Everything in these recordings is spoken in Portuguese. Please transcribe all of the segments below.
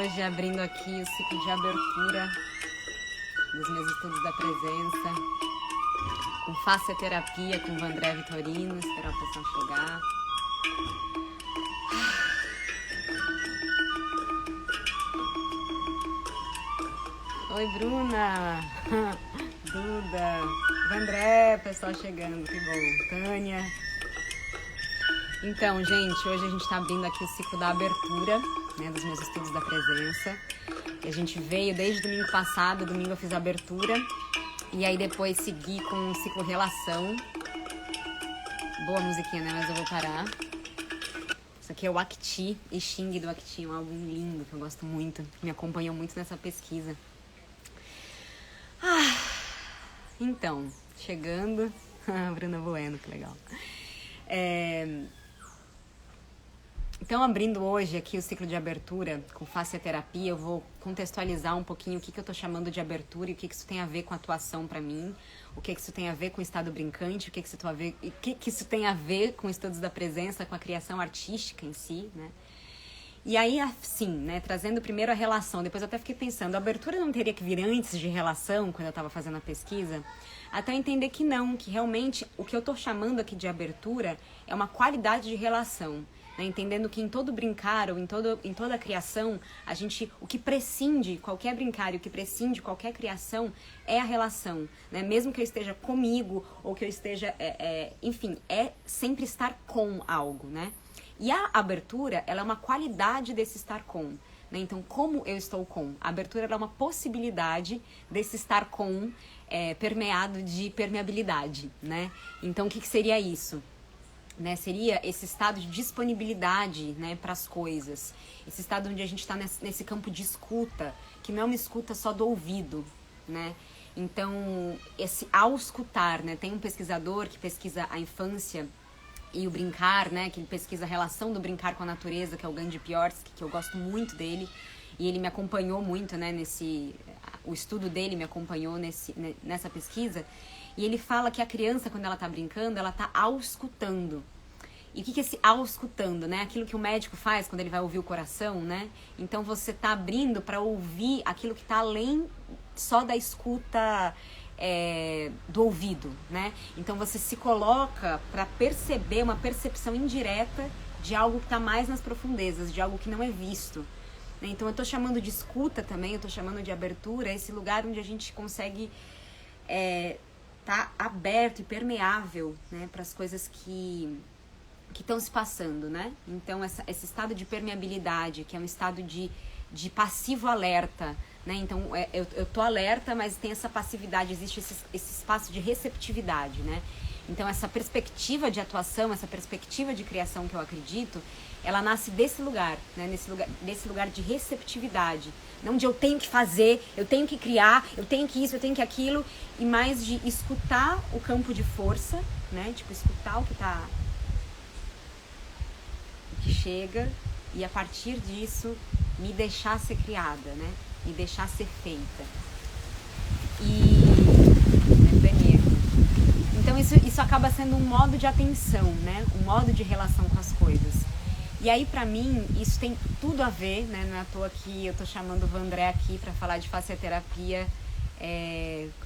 hoje abrindo aqui o ciclo de abertura dos meus estudos da presença, com fascioterapia com o Vandré Vitorino, esperar o pessoal chegar. Oi, Bruna, Duda, Vandré, pessoal chegando, que bom, Tânia. Então, gente, hoje a gente está abrindo aqui o ciclo da abertura, né, dos meus estudos da presença. E a gente veio desde domingo passado, domingo eu fiz a abertura, e aí depois segui com o ciclo relação. Boa musiquinha, né, mas eu vou parar. Isso aqui é o Akti, I Ching do Akti, um álbum lindo que eu gosto muito, que me acompanhou muito nessa pesquisa. Então, chegando, Bruna Bueno, que legal. Então, abrindo hoje aqui o ciclo de abertura com fascioterapia, eu vou contextualizar um pouquinho o que eu tô chamando de abertura e o que isso tem a ver com atuação para mim, o que isso tem a ver com o estado brincante, o que isso tem a ver com estudos da presença, com a criação artística em si, né? E aí, assim, né, trazendo primeiro a relação, depois eu até fiquei pensando, a abertura não teria que vir antes de relação, quando eu estava fazendo a pesquisa? Até eu entender que não, que realmente o que eu estou chamando aqui de abertura é uma qualidade de relação, né, entendendo que em todo brincar ou em toda criação, o que prescinde qualquer brincar e o que prescinde qualquer criação é a relação, né, mesmo que eu esteja comigo ou que eu esteja, enfim, é sempre estar com algo, né? E a abertura, ela é uma qualidade desse estar com, né? Então, como eu estou com? A abertura ela é uma possibilidade desse estar com permeado de permeabilidade, né? Então, o que seria isso? Né? Seria esse estado de disponibilidade, né, para as coisas. Esse estado onde a gente está nesse campo de escuta, que não é uma escuta só do ouvido, né? Então, esse auscultar, né? Tem um pesquisador que pesquisa a infância e o brincar, né, que ele pesquisa a relação do brincar com a natureza, que é o Gandhi Piorsky, que eu gosto muito dele, e ele me acompanhou muito, né, o estudo dele me acompanhou nessa pesquisa, e ele fala que a criança, quando ela tá brincando, ela tá auscultando. E o que é esse auscultando, né? Aquilo que o médico faz quando ele vai ouvir o coração, né? Então você tá abrindo para ouvir aquilo que tá além só da escuta do ouvido, né? Então você se coloca para perceber uma percepção indireta de algo que está mais nas profundezas, de algo que não é visto, né? Então eu tô chamando de escuta também, eu tô chamando de abertura, esse lugar onde a gente consegue tá aberto e permeável, né, para as coisas que estão se passando, né? Então esse estado de permeabilidade, que é um estado de passivo alerta, né? Então eu tô alerta, mas tem essa passividade, existe esse espaço de receptividade, né? Então essa perspectiva de atuação, essa perspectiva de criação que eu acredito, ela nasce desse lugar, né? Desse lugar de receptividade, não de eu tenho que fazer, eu tenho que criar, eu tenho que isso, eu tenho que aquilo, e mais de escutar o campo de força, né? Tipo, escutar o que chega, e a partir disso me deixar ser criada, né? Me deixar ser feita. Então isso acaba sendo um modo de atenção, né? Um modo de relação com as coisas. E aí, pra mim, isso tem tudo a ver, né? Não é à toa que eu tô chamando o Vandré aqui pra falar de fascioterapia,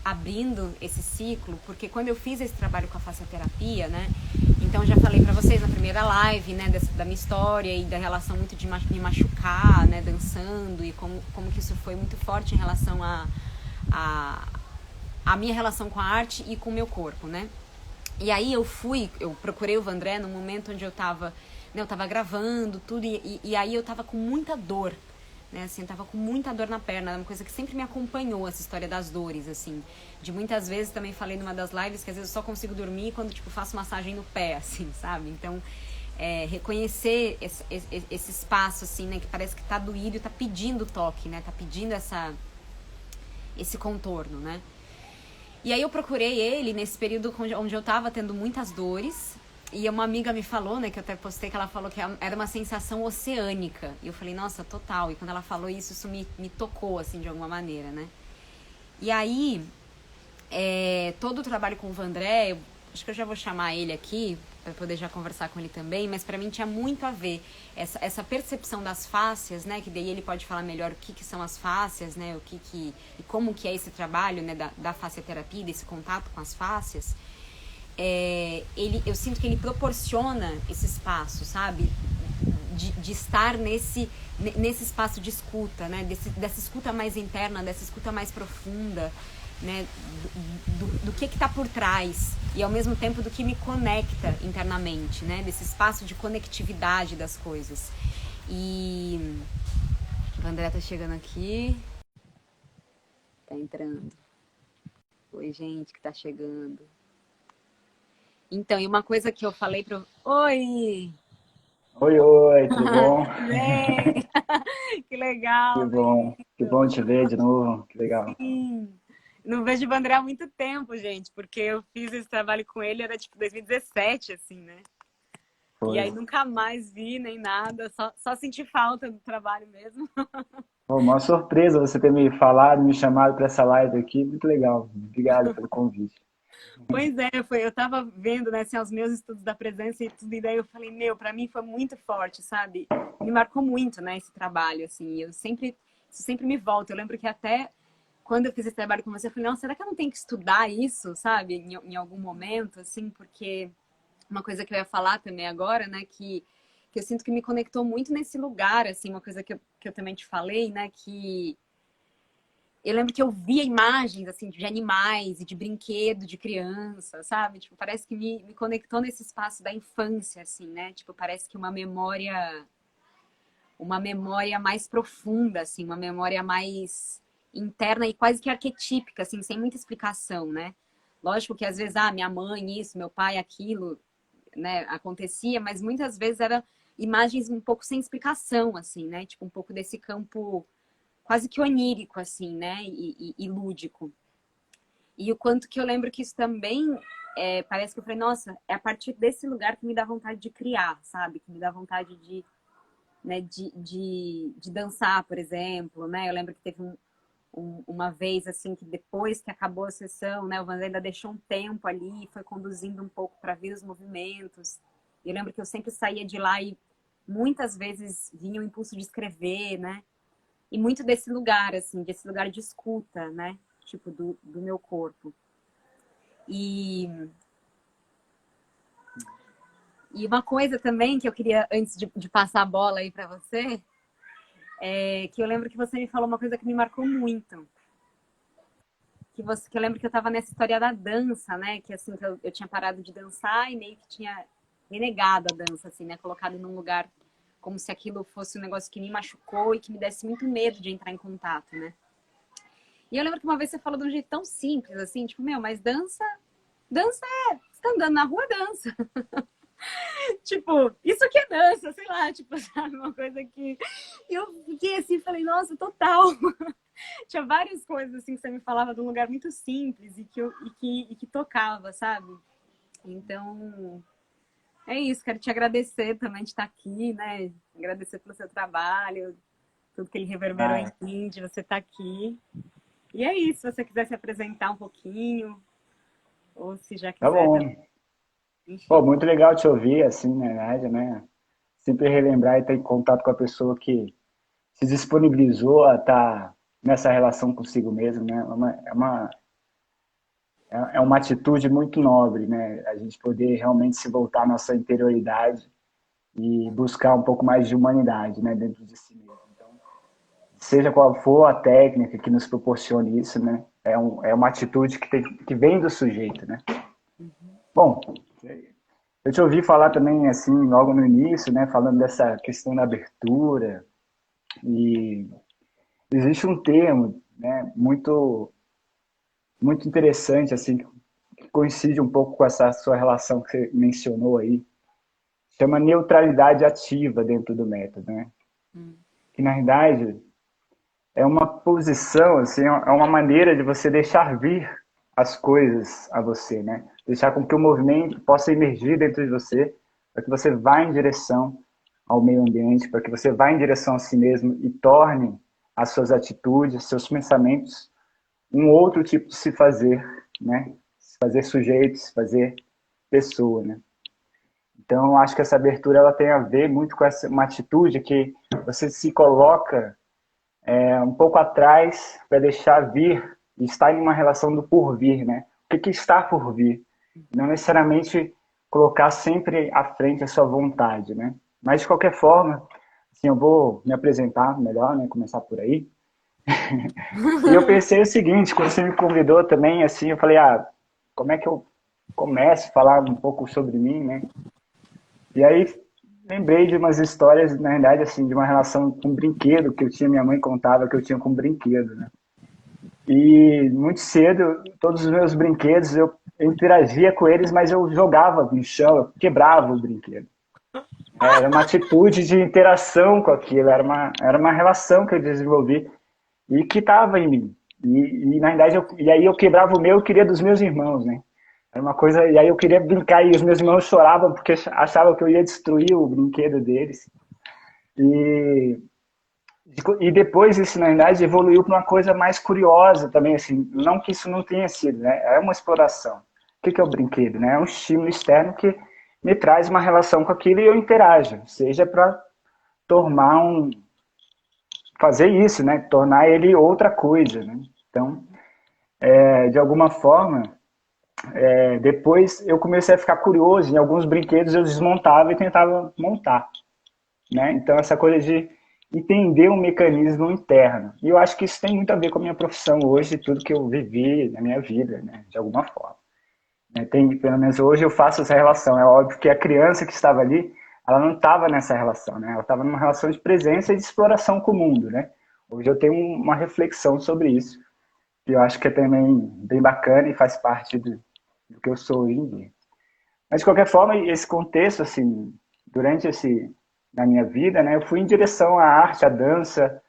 abrindo esse ciclo, porque quando eu fiz esse trabalho com a fascioterapia, né? Então eu já falei pra vocês na primeira live, né, da minha história e da relação muito de me machucar, né, dançando, e como que isso foi muito forte em relação a minha relação com a arte e com o meu corpo, né? E aí eu procurei o Vandré no momento onde eu tava gravando tudo, e aí eu tava com muita dor, né, assim, eu tava com muita dor na perna, é uma coisa que sempre me acompanhou, essa história das dores, assim, de muitas vezes, também falei numa das lives, que às vezes eu só consigo dormir quando, tipo, faço massagem no pé, assim, sabe? Então, reconhecer esse espaço, assim, né, que parece que tá doído e tá pedindo toque, né, tá pedindo esse contorno, né? E aí eu procurei ele nesse período onde eu tava tendo muitas dores, e uma amiga me falou, né, que eu até postei, que ela falou que era uma sensação oceânica. E eu falei, nossa, total. E quando ela falou isso me tocou, assim, de alguma maneira, né? E aí, todo o trabalho com o Vandré, acho que eu já vou chamar ele aqui, poder já conversar com ele também, mas para mim tinha muito a ver essa percepção das fáscias, né, que daí ele pode falar melhor o que são as fáscias, né, e como que é esse trabalho, né, da fascioterapia, desse contato com as fáscias. Eu sinto que ele proporciona esse espaço, sabe, de estar nesse espaço de escuta, né, dessa escuta mais interna, dessa escuta mais profunda, né, do que está por trás e ao mesmo tempo do que me conecta internamente, né, desse espaço de conectividade das coisas. E o André tá chegando aqui, tá entrando. Oi, gente que tá chegando. Então, e uma coisa que eu falei pro... Oi! Oi, oi, tudo bom? Tudo bem? Que legal, Que bem-vindo. bom te ver de novo, que legal. Sim. Não vejo o André há muito tempo, gente, porque eu fiz esse trabalho com ele, era tipo 2017, assim, né? E Foi. aí nunca mais vi nem nada, só senti falta do trabalho mesmo. Pô, uma surpresa você ter me falado, me chamado para essa live aqui, muito legal. Obrigado pelo convite. Pois é, eu tava vendo, né, assim, os meus estudos da presença e tudo, e daí eu falei, meu, pra mim foi muito forte, sabe? Me marcou muito, né, esse trabalho, assim, isso sempre me volta. Eu lembro que até quando eu fiz esse trabalho com você, eu falei, não, será que eu não tenho que estudar isso, sabe, em algum momento, assim, porque uma coisa que eu ia falar também agora, né, que eu sinto que me conectou muito nesse lugar, assim, uma coisa que eu também te falei, né, que eu lembro que eu via imagens, assim, de animais e de brinquedo de criança, sabe? Tipo, parece que me conectou nesse espaço da infância, assim, né? Tipo, parece que uma memória mais profunda, assim, uma memória mais interna e quase que arquetípica, assim, sem muita explicação, né? Lógico que às vezes, minha mãe isso, meu pai aquilo, né, acontecia, mas muitas vezes eram imagens um pouco sem explicação, assim, né? Tipo, um pouco desse campo quase que onírico, assim, né? E lúdico. E o quanto que eu lembro que isso também parece que eu falei, nossa, é a partir desse lugar que me dá vontade de criar, sabe? Que me dá vontade de, né, de dançar, por exemplo, né? Eu lembro que teve uma vez, assim, que depois que acabou a sessão, né? O Vanessa ainda deixou um tempo ali, foi conduzindo um pouco para ver os movimentos. E eu lembro que eu sempre saía de lá e muitas vezes vinha o impulso de escrever, né? E muito desse lugar, assim, desse lugar de escuta, né? Tipo, do meu corpo. E, e uma coisa também que eu queria, antes de passar a bola aí pra você, é que eu lembro que você me falou uma coisa que me marcou muito. Que eu lembro que eu tava nessa história da dança, né? Que assim, que eu tinha parado de dançar e meio que tinha renegado a dança, assim, né? Colocado num lugar como se aquilo fosse um negócio que me machucou e que me desse muito medo de entrar em contato, né? E eu lembro que uma vez você falou de um jeito tão simples, assim, tipo, meu, mas dança você tá andando na rua, dança. Tipo, isso que é dança, sei lá, tipo, sabe, uma coisa que... E eu fiquei assim, falei, nossa, total. Tinha várias coisas, assim, que você me falava de um lugar muito simples e que tocava, sabe? Então, é isso, quero te agradecer também de estar aqui, né? Agradecer pelo seu trabalho, tudo que ele reverberou em Ah, mim, de você estar aqui. E é isso, se você quiser se apresentar um pouquinho, ou se já tá quiser também, bom. Pô, enfim. muito legal te ouvir, assim, na verdade, né? Sempre relembrar e ter contato com a pessoa que se disponibilizou a estar nessa relação consigo mesmo, né? É uma atitude muito nobre, né? A gente poder realmente se voltar à nossa interioridade e buscar um pouco mais de humanidade, né, dentro de si mesmo. Então, seja qual for a técnica que nos proporcione isso, né, é uma atitude que vem do sujeito, né. Bom, eu te ouvi falar também, assim, logo no início, né, falando dessa questão da abertura, e existe um termo, né, muito interessante, assim, que coincide um pouco com essa sua relação que você mencionou aí, chama neutralidade ativa dentro do método, né? Hum, Que na realidade é uma posição, assim, é uma maneira de você deixar vir as coisas a você, né? Deixar com que o movimento possa emergir dentro de você, para que você vá em direção ao meio ambiente, para que você vá em direção a si mesmo e torne as suas atitudes, seus pensamentos, um outro tipo de se fazer, né? Se fazer sujeito, se fazer pessoa, né? Então, eu acho que essa abertura ela tem a ver muito com uma atitude que você se coloca um pouco atrás para deixar vir e estar em uma relação do porvir, né? O que está por vir? Não necessariamente colocar sempre à frente a sua vontade, né? Mas, de qualquer forma, assim, eu vou me apresentar melhor, né? Começar por aí. E eu pensei o seguinte, quando você me convidou também, assim, eu falei, como é que eu começo a falar um pouco sobre mim, né? E aí lembrei de umas histórias, na verdade, assim, de uma relação com um brinquedo que eu tinha, minha mãe contava que eu tinha com um brinquedo, né? E muito cedo, todos os meus brinquedos, eu interagia com eles, mas eu jogava no chão, eu quebrava o brinquedo. Era uma atitude de interação com aquilo, era uma relação que eu desenvolvi e que estava em mim. Na verdade, e aí eu quebrava o meu, eu queria dos meus irmãos, né? Era uma coisa, e aí eu queria brincar e os meus irmãos choravam porque achavam que eu ia destruir o brinquedo deles. E, e depois isso, na verdade, evoluiu para uma coisa mais curiosa também, assim, não que isso não tenha sido, né? É uma exploração. O que é o brinquedo, né? É um estímulo externo que me traz uma relação com aquilo e eu interajo, seja para tornar fazer isso, né? Tornar ele outra coisa, né? Então, de alguma forma, depois eu comecei a ficar curioso. Em alguns brinquedos eu desmontava e tentava montar, né? Então, essa coisa de entender um mecanismo interno. E eu acho que isso tem muito a ver com a minha profissão hoje, tudo que eu vivi na minha vida, né? De alguma forma. Tem, pelo menos hoje eu faço essa relação. É óbvio que a criança que estava ali, ela não estava nessa relação, né? Ela estava numa relação de presença e de exploração com o mundo, né? Hoje eu tenho uma reflexão sobre isso, que eu acho que é também bem bacana e faz parte do que eu sou hoje em dia. Mas, de qualquer forma, esse contexto, assim, durante na minha vida, né, eu fui em direção à arte, à dança,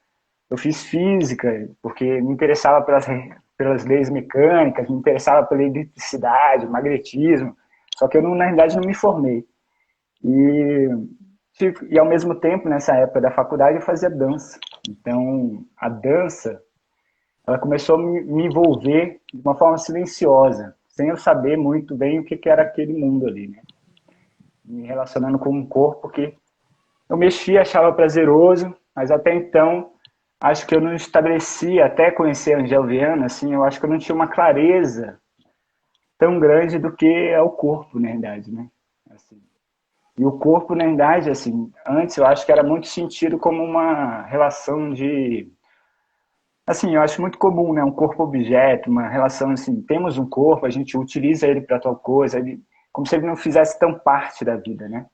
eu fiz física, porque me interessava pelas leis mecânicas, me interessava pela eletricidade, magnetismo, só que eu, na realidade, não me formei. E, e, ao mesmo tempo, nessa época da faculdade, eu fazia dança. Então, a dança, ela começou a me envolver de uma forma silenciosa, sem eu saber muito bem o que era aquele mundo ali, né? Me relacionando com um corpo que eu mexia, achava prazeroso, mas até então acho que eu não estabelecia, até conhecer a Angel Viana, assim, eu acho que eu não tinha uma clareza tão grande do que é o corpo, na verdade, né? Assim. E o corpo, na verdade, assim, antes eu acho que era muito sentido como uma relação de... Assim, eu acho muito comum, né? Um corpo-objeto, uma relação assim, temos um corpo, a gente utiliza ele para tal coisa, como se ele não fizesse tão parte da vida, né?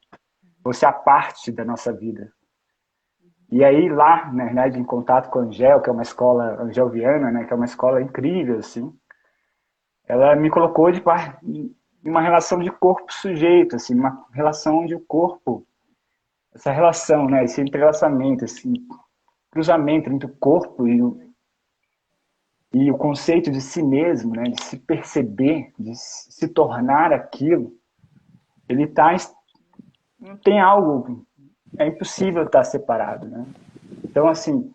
Fosse a parte da nossa vida. E aí lá, na verdade, em contato com a Angel, que é uma escola angeliana, né, que é uma escola incrível, assim, ela me colocou em uma relação de corpo-sujeito, assim, uma relação onde o corpo, essa relação, né, esse entrelaçamento, esse cruzamento entre o corpo e o conceito de si mesmo, né, de se perceber, de se tornar aquilo, ele tá, não tem algo, é impossível estar separado, né? Então, assim,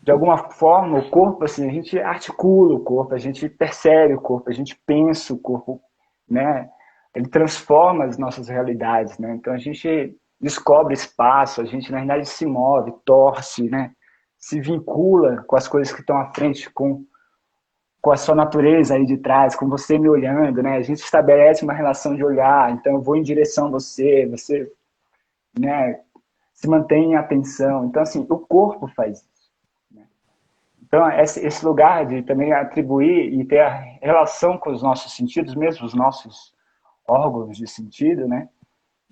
de alguma forma, o corpo, assim, a gente articula o corpo, a gente percebe o corpo, a gente pensa o corpo, né? Ele transforma as nossas realidades, né? Então a gente descobre espaço, a gente na verdade se move, torce, né? Se vincula com as coisas que estão à frente, com a sua natureza aí de trás, com você me olhando, né? A gente estabelece uma relação de olhar, então eu vou em direção a você, você, né? Se mantém em atenção. Então assim, o corpo faz isso. Então, esse lugar de também atribuir e ter a relação com os nossos sentidos, mesmo os nossos órgãos de sentido, né?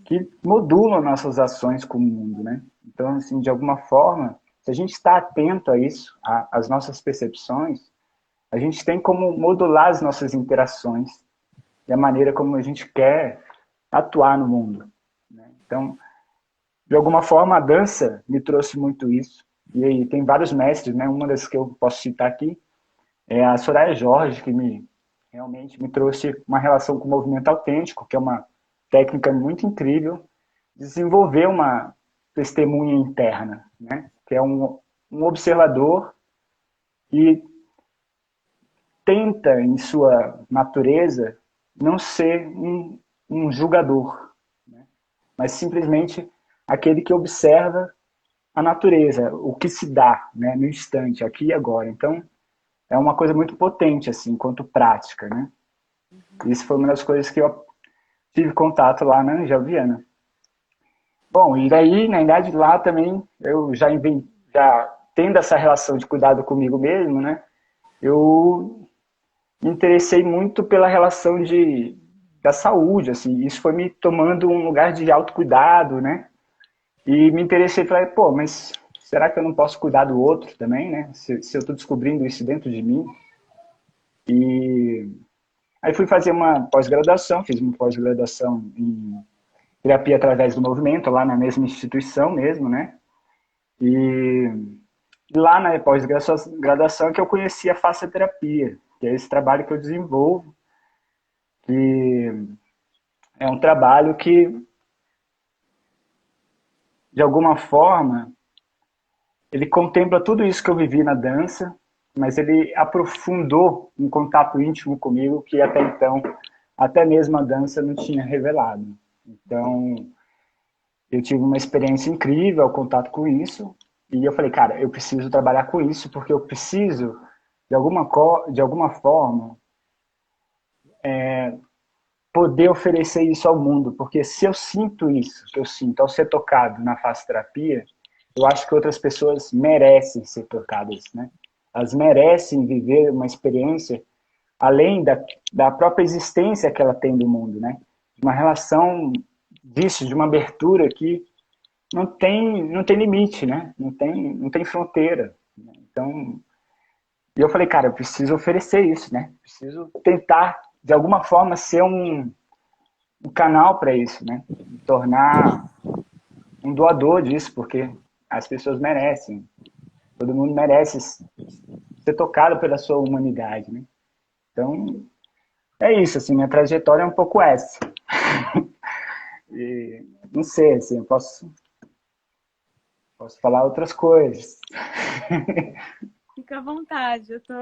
Que modulam nossas ações com o mundo, né? Então, assim, de alguma forma, se a gente está atento a isso, às nossas percepções, a gente tem como modular as nossas interações e a maneira como a gente quer atuar no mundo, né? Então, de alguma forma, a dança me trouxe muito isso. E aí, tem vários mestres, né? Uma das que eu posso citar aqui é a Soraya Jorge, que realmente me trouxe uma relação com o movimento autêntico, que é uma técnica muito incrível, desenvolver uma testemunha interna, né? Que é um observador e tenta, em sua natureza, não ser um julgador. mas simplesmente aquele que observa a natureza, o que se dá, né, no instante, aqui e agora. Então, é uma coisa muito potente, assim, enquanto prática, né? Isso foi uma das coisas que eu tive contato lá na Angel Viana. Bom, e daí, na idade lá também, eu já tendo essa relação de cuidado comigo mesmo, né? Eu me interessei muito pela relação da saúde, assim. Isso foi me tomando um lugar de autocuidado, né? E me interessei, falei, pô, mas será que eu não posso cuidar do outro também, né? Se eu estou descobrindo isso dentro de mim. E aí fui fazer uma pós-graduação, fiz uma pós-graduação em terapia através do movimento, lá na mesma instituição mesmo, né? E lá na pós-graduação que eu conheci a fascioterapia, que é esse trabalho que eu desenvolvo, que é um trabalho que, de alguma forma, ele contempla tudo isso que eu vivi na dança, mas ele aprofundou um contato íntimo comigo que até então, até mesmo a dança não tinha revelado. Então, eu tive uma experiência incrível ao contato com isso, e eu falei, cara, eu preciso trabalhar com isso, porque eu preciso, de alguma forma, poder oferecer isso ao mundo, porque se eu sinto isso, que eu sinto ao ser tocado na fascioterapia, eu acho que outras pessoas merecem ser tocadas, né? Elas merecem viver uma experiência além da própria existência que ela tem do mundo, né? Uma relação disso, de uma abertura que não tem limite, né? Não tem fronteira. Né? Então, eu falei, cara, eu preciso oferecer isso, né? Preciso tentar, de alguma forma, ser um canal para isso, né? Me tornar um doador disso, porque as pessoas merecem. Todo mundo merece ser tocado pela sua humanidade, né? Então, é isso, assim, minha trajetória é um pouco essa. E, não sei, assim, posso falar outras coisas. Fica à vontade, eu tô.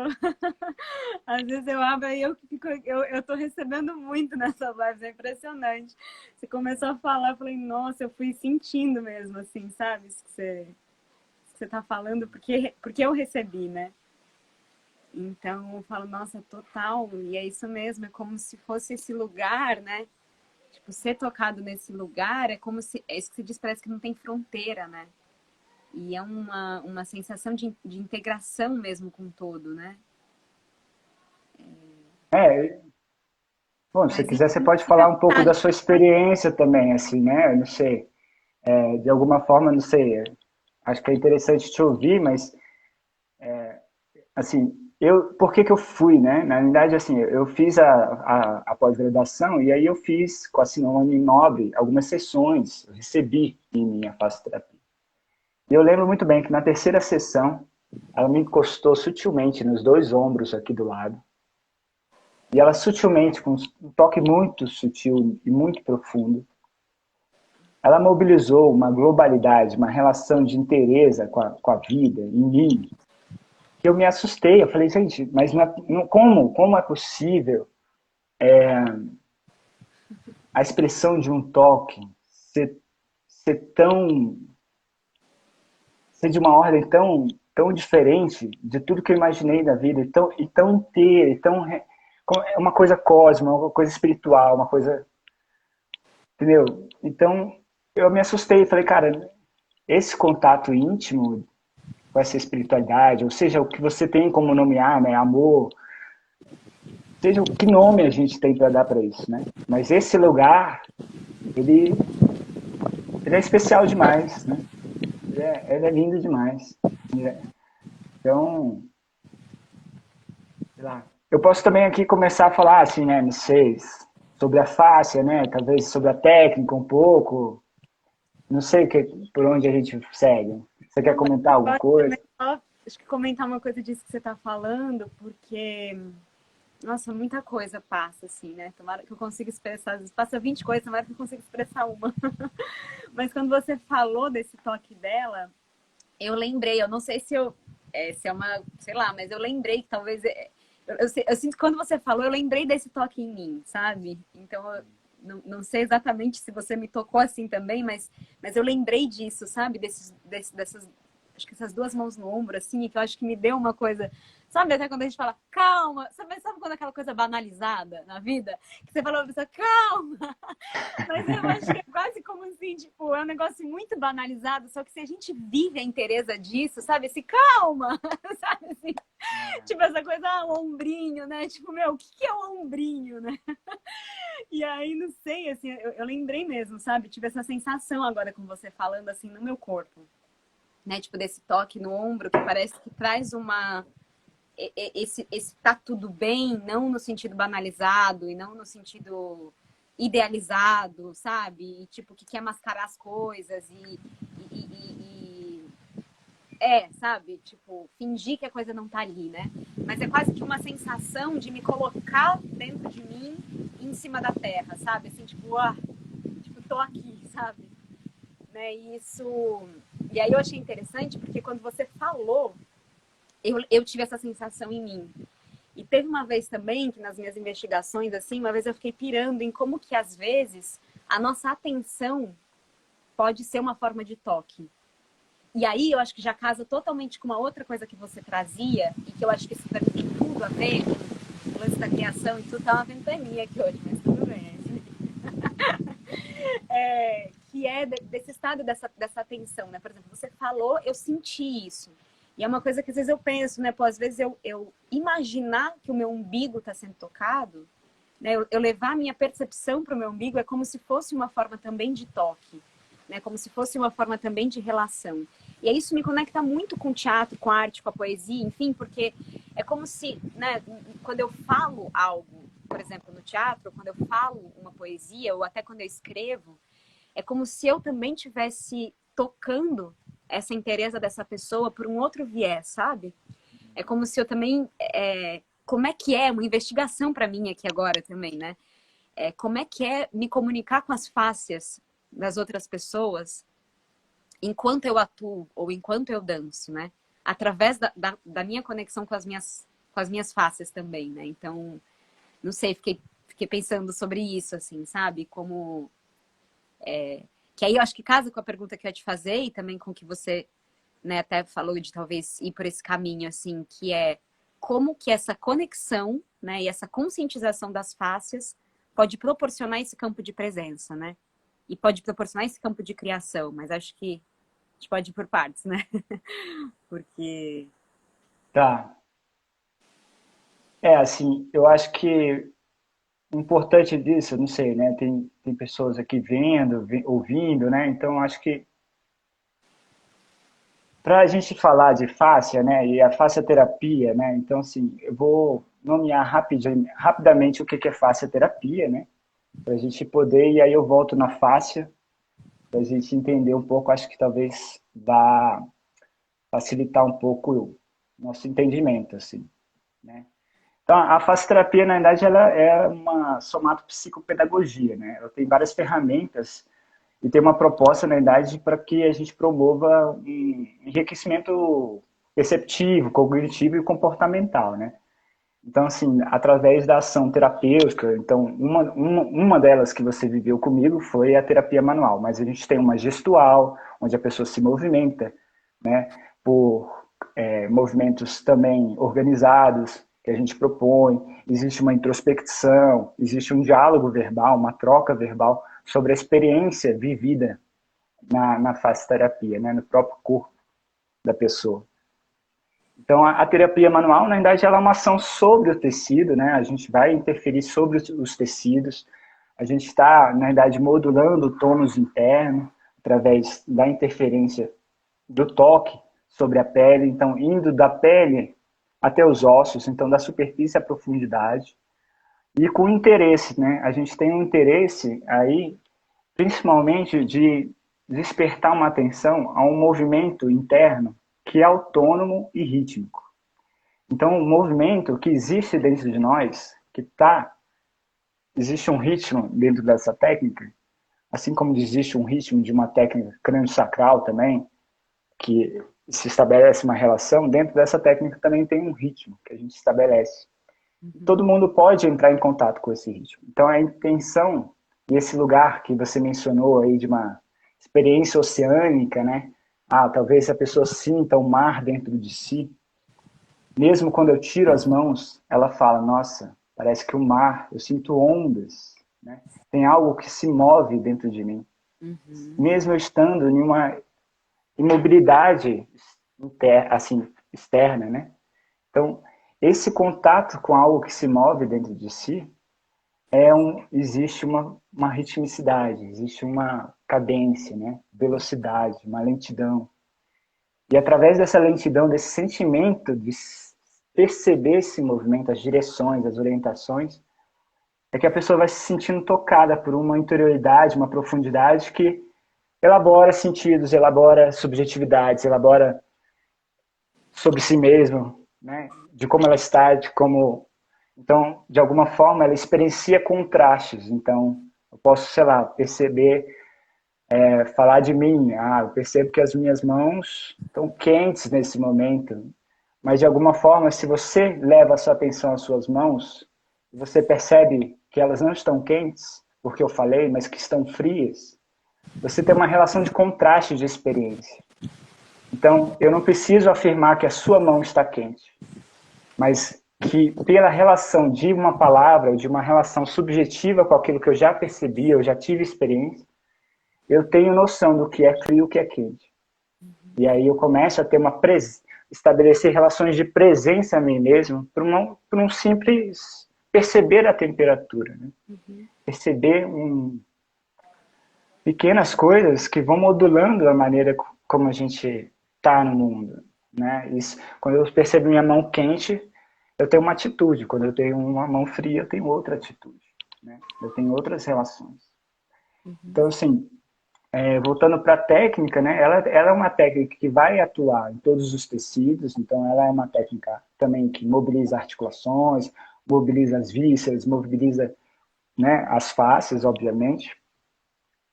Às vezes eu abro aí, eu tô recebendo muito nessas lives, é impressionante. Você começou a falar, eu falei, nossa, eu fui sentindo mesmo, assim, sabe? Isso que você tá falando, porque eu recebi, né? Então eu falo, nossa, total, e é isso mesmo, é como se fosse esse lugar, né? Tipo, ser tocado nesse lugar é como se. É isso que você diz, parece que não tem fronteira, né? E é uma sensação de integração mesmo com o todo, né? É, bom, se Mas quiser, você então, pode fica falar à um pouco vontade. da sua experiência também, assim, né? Eu não sei, de alguma forma, não sei, acho que é interessante te ouvir, mas assim, por que que eu fui, né? Na verdade, assim, eu fiz a pós-graduação e aí eu fiz com a Simone Nobre algumas sessões, eu recebi em minha fascioterapia. E eu lembro muito bem que na terceira sessão, ela me encostou sutilmente nos dois ombros aqui do lado. E ela sutilmente, com um toque muito sutil e muito profundo, ela mobilizou uma globalidade, uma relação de interesse com a vida em mim, que eu me assustei. Eu falei, gente, mas como é possível a expressão de um toque ser tão, ser de uma ordem tão diferente de tudo que eu imaginei da vida, e tão inteira, é uma coisa cósmica, uma coisa espiritual, uma coisa, entendeu? Então, eu me assustei e falei, cara, esse contato íntimo com essa espiritualidade, ou seja, o que você tem como nomear, né, amor, seja o que nome a gente tem para dar para isso, né? Mas esse lugar, ele, ele é especial demais, né? Ele é lindo demais. Então, sei lá. Eu posso também aqui começar a falar, assim, né, não sei, sobre a fáscia, né? Talvez sobre a técnica um pouco. Não sei por onde a gente segue. Você quer Não, mas comentar alguma pode coisa? também só, acho que comentar uma coisa disso que você está falando, porque, nossa, muita coisa passa, assim, né? Tomara que eu consiga expressar, às vezes passa 20 coisas, tomara que eu consiga expressar uma. Mas quando você falou desse toque dela, eu lembrei, eu não sei se é uma, sei lá, mas eu lembrei que talvez, eu sinto que quando você falou, eu lembrei desse toque em mim, sabe? Então, não sei exatamente se você me tocou assim também, mas eu lembrei disso, sabe? Dessas, acho que essas duas mãos no ombro, assim, que eu acho que me deu uma coisa. Sabe, até quando a gente fala, calma, sabe quando aquela coisa banalizada na vida? Que você fala pra pessoa, calma! Mas eu acho que é quase como assim, tipo, é um negócio muito banalizado, só que se a gente vive a inteireza disso, sabe? Esse calma, sabe assim? Tipo, essa coisa, o ombrinho, né? Tipo, meu, o que é o ombrinho, né? E aí, não sei, assim, eu lembrei mesmo, sabe? Tive essa sensação agora com você falando, assim, no meu corpo, né? Tipo, desse toque no ombro que parece que traz uma... Esse tá tudo bem, não no sentido banalizado e não no sentido idealizado, sabe? E, tipo, que quer mascarar as coisas sabe? Tipo, fingir que a coisa não tá ali, né? Mas é quase que uma sensação de me colocar dentro de mim, em cima da terra, sabe? Assim, tipo, tipo, tô aqui, sabe? Né? E isso... E aí eu achei interessante, porque quando você falou, eu tive essa sensação em mim. E teve uma vez também, que nas minhas investigações, assim, uma vez eu fiquei pirando em como que, às vezes, a nossa atenção pode ser uma forma de toque. E aí eu acho que já casa totalmente com uma outra coisa que você trazia, e que eu acho que isso pra mim tem tudo a ver com o lance da criação e tudo. Tá uma ventania aqui hoje, mas tudo bem. Que é desse estado, dessa atenção, né? Por exemplo, você falou, eu senti isso. E é uma coisa que às vezes eu penso, né? Pô, às vezes eu imaginar que o meu umbigo está sendo tocado, né? Eu levar a minha percepção para o meu umbigo é como se fosse uma forma também de toque, né? Como se fosse uma forma também de relação. E aí isso me conecta muito com o teatro, com a arte, com a poesia, enfim, porque é como se, né? Quando eu falo algo, por exemplo, no teatro, quando eu falo uma poesia, ou até quando eu escrevo, é como se eu também tivesse tocando essa inteireza dessa pessoa por um outro viés, sabe? É como se eu também... como é que é uma investigação para mim aqui agora também, né? Como é que é me comunicar com as fáscias das outras pessoas enquanto eu atuo ou enquanto eu danço, né? Através da minha conexão com as minhas fáscias também, né? Então, não sei, fiquei pensando sobre isso, assim, sabe? Como... que aí eu acho que casa com a pergunta que eu ia te fazer e também com o que você, né, até falou de talvez ir por esse caminho, assim, que é como que essa conexão, né, e essa conscientização das fáscias pode proporcionar esse campo de presença, né? E pode proporcionar esse campo de criação, mas acho que a gente pode ir por partes, né? Porque... Tá. Assim, eu acho que o importante disso, eu não sei, né? Tem pessoas aqui vendo, ouvindo, né? Então, acho que para a gente falar de fáscia, né? E a fasciaterapia, né? Então, assim, eu vou nomear rapidamente o que é fasciaterapia, né? Para a gente poder, e aí eu volto na fáscia, para a gente entender um pouco, acho que talvez vá facilitar um pouco o nosso entendimento, assim, né? Então, a fascioterapia, na verdade, ela é uma somatopsicopedagogia, né? Ela tem várias ferramentas e tem uma proposta, na verdade, para que a gente promova um enriquecimento perceptivo, cognitivo e comportamental, né? Então, assim, através da ação terapêutica, então, uma delas que você viveu comigo foi a terapia manual, mas a gente tem uma gestual, onde a pessoa se movimenta, né, por movimentos também organizados, que a gente propõe, existe uma introspecção, existe um diálogo verbal, uma troca verbal sobre a experiência vivida na face terapia, né, no próprio corpo da pessoa. Então, a terapia manual, na verdade, ela é uma ação sobre o tecido, né? A gente vai interferir sobre os tecidos, a gente está, na verdade, modulando o tônus interno através da interferência do toque sobre a pele, então, indo da pele até os ossos, então, da superfície à profundidade, e com interesse, né? A gente tem um interesse aí, principalmente, de despertar uma atenção a um movimento interno que é autônomo e rítmico. Então, o movimento que existe dentro de nós, existe um ritmo dentro dessa técnica, assim como existe um ritmo de uma técnica crânio-sacral também, que se estabelece uma relação, dentro dessa técnica também tem um ritmo que a gente estabelece. Todo mundo pode entrar em contato com esse ritmo. Então, a intenção E esse lugar que você mencionou aí de uma experiência oceânica, né? Ah, talvez a pessoa sinta o mar dentro de si. Mesmo quando eu tiro as mãos, ela fala, nossa, parece que o mar, eu sinto ondas, né? Tem algo que se move dentro de mim. Uhum. Mesmo eu estando em uma imobilidade assim, externa, né? Então, esse contato com algo que se move dentro de si, existe uma ritmicidade, existe uma cadência, né? Velocidade, uma lentidão. E através dessa lentidão, desse sentimento de perceber esse movimento, as direções, as orientações, é que a pessoa vai se sentindo tocada por uma interioridade, uma profundidade que elabora sentidos, elabora subjetividades, elabora sobre si mesmo, né? De como ela está, de como... Então, de alguma forma, ela experiencia contrastes. Então, eu posso, sei lá, perceber, falar de mim. Ah, eu percebo que as minhas mãos estão quentes nesse momento. Mas, de alguma forma, se você leva a sua atenção às suas mãos, você percebe que elas não estão quentes, porque eu falei, mas que estão frias, você tem uma relação de contraste de experiência. Então, eu não preciso afirmar que a sua mão está quente, mas que pela relação de uma palavra, ou de uma relação subjetiva com aquilo que eu já percebi, eu já tive experiência, eu tenho noção do que é frio e o que é quente. E aí eu começo a ter estabelecer relações de presença a mim mesmo, por um simples perceber a temperatura, né? Perceber pequenas coisas que vão modulando a maneira como a gente está no mundo, né? Isso, quando eu percebo minha mão quente, eu tenho uma atitude. Quando eu tenho uma mão fria, eu tenho outra atitude, né? Eu tenho outras relações. Então, assim, voltando para a técnica, né? Ela é uma técnica que vai atuar em todos os tecidos. Então, ela é uma técnica também que mobiliza articulações, mobiliza as vísceras, mobiliza, né, as faces, obviamente.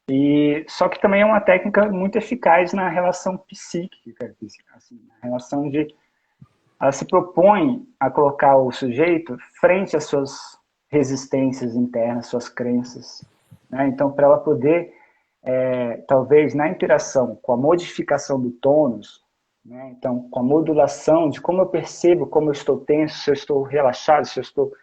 E só que também é uma técnica muito eficaz na relação psíquica, assim, na relação de ela se propõe a colocar o sujeito frente às suas resistências internas, suas crenças, né? Então, para ela poder, talvez na interação com a modificação do tônus, né? Então, com a modulação de como eu percebo, como eu estou tenso, se eu estou relaxado, se eu estou,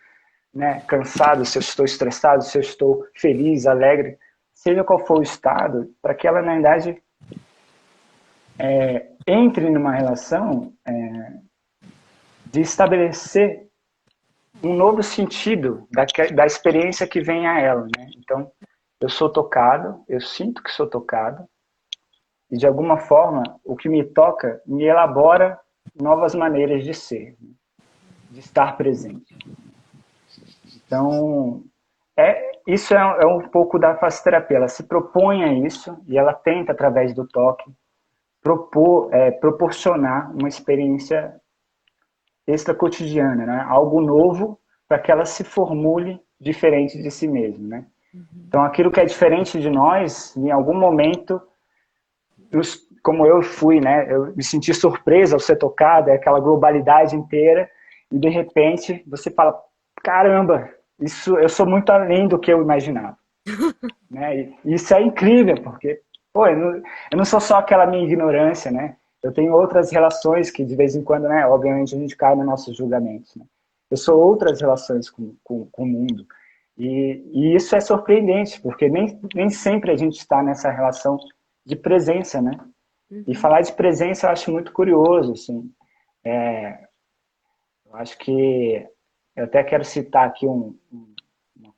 né, cansado, se eu estou estressado, se eu estou feliz, alegre, seja qual for o estado, para que ela, na verdade, entre numa relação de estabelecer um novo sentido da experiência que vem a ela, né? Então, eu sou tocado, eu sinto que sou tocado, e de alguma forma, o que me toca me elabora novas maneiras de ser, de estar presente. Então, isso é um pouco da fasciterapia. Ela se propõe a isso e ela tenta, através do toque, proporcionar uma experiência extra cotidiana, né? Algo novo para que ela se formule diferente de si mesma, né? Então, aquilo que é diferente de nós, em algum momento, como eu fui, né? Eu me senti surpresa ao ser tocada, aquela globalidade inteira, e de repente você fala, caramba, eu sou muito além do que eu imaginava, né? E isso é incrível, porque, pô, eu não sou só aquela minha ignorância, né? Eu tenho outras relações que, de vez em quando, né, obviamente, a gente cai nos nossos julgamentos, né? Eu sou outras relações com o mundo. E isso é surpreendente, porque nem sempre a gente está nessa relação de presença, né? E falar de presença eu acho muito curioso, assim. Eu acho que... Eu até quero citar aqui uma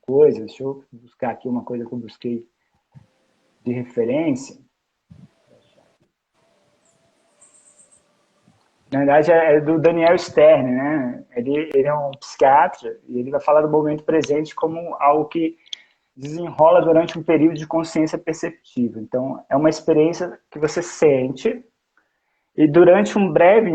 coisa, deixa eu buscar aqui uma coisa que eu busquei de referência. Na verdade, é do Daniel Stern, né? Ele é um psiquiatra e ele vai falar do momento presente como algo que desenrola durante um período de consciência perceptiva. Então, é uma experiência que você sente e durante um breve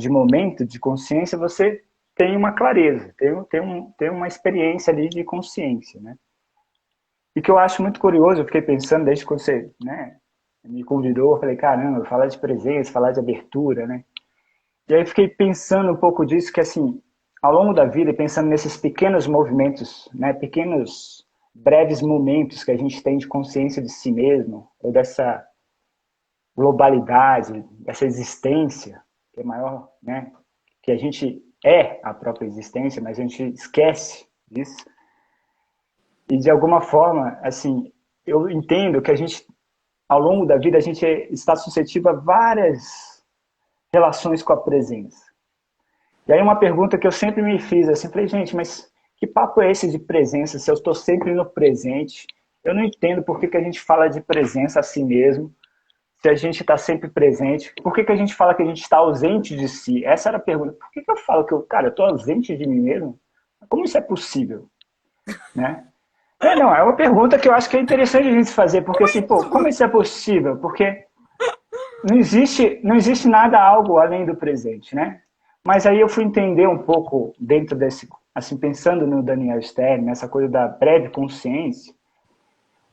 de momento de consciência, você tem uma clareza, tem uma experiência ali de consciência, né? E que eu acho muito curioso, eu fiquei pensando desde que você, né, me convidou, eu falei, caramba, falar de presença, falar de abertura, né? E aí eu fiquei pensando um pouco disso, que assim, ao longo da vida, pensando nesses pequenos movimentos, né, pequenos, breves momentos que a gente tem de consciência de si mesmo, ou dessa globalidade, dessa existência, que é maior, né, que a gente é a própria existência, mas a gente esquece disso. E de alguma forma, assim, eu entendo que a gente, ao longo da vida, a gente está suscetível a várias relações com a presença. E aí uma pergunta que eu sempre me fiz, assim, falei, gente, mas que papo é esse de presença se eu estou sempre no presente? Eu não entendo por que a gente fala de presença a si mesmo, se a gente está sempre presente. Por que a gente fala que a gente está ausente de si? Essa era a pergunta. Por que eu falo que eu estou ausente de mim mesmo? Como isso é possível? Né? Não, é uma pergunta que eu acho que é interessante a gente fazer, porque assim, pô, como isso é possível? Porque não existe nada, algo além do presente, né? Mas aí eu fui entender um pouco dentro desse, assim, pensando no Daniel Stern, nessa coisa da breve consciência,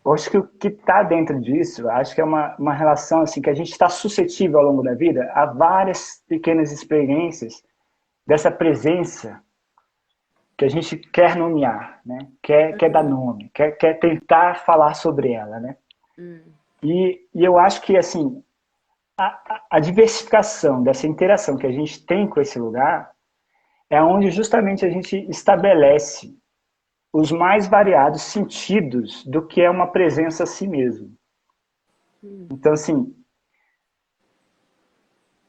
eu acho que o que está dentro disso, acho que é uma relação assim que a gente está suscetível ao longo da vida a várias pequenas experiências dessa presença que a gente quer nomear, né? Quer dar nome, quer tentar falar sobre ela, né? E eu acho que assim a diversificação dessa interação que a gente tem com esse lugar é onde justamente a gente estabelece os mais variados sentidos do que é uma presença a si mesmo. Então, assim,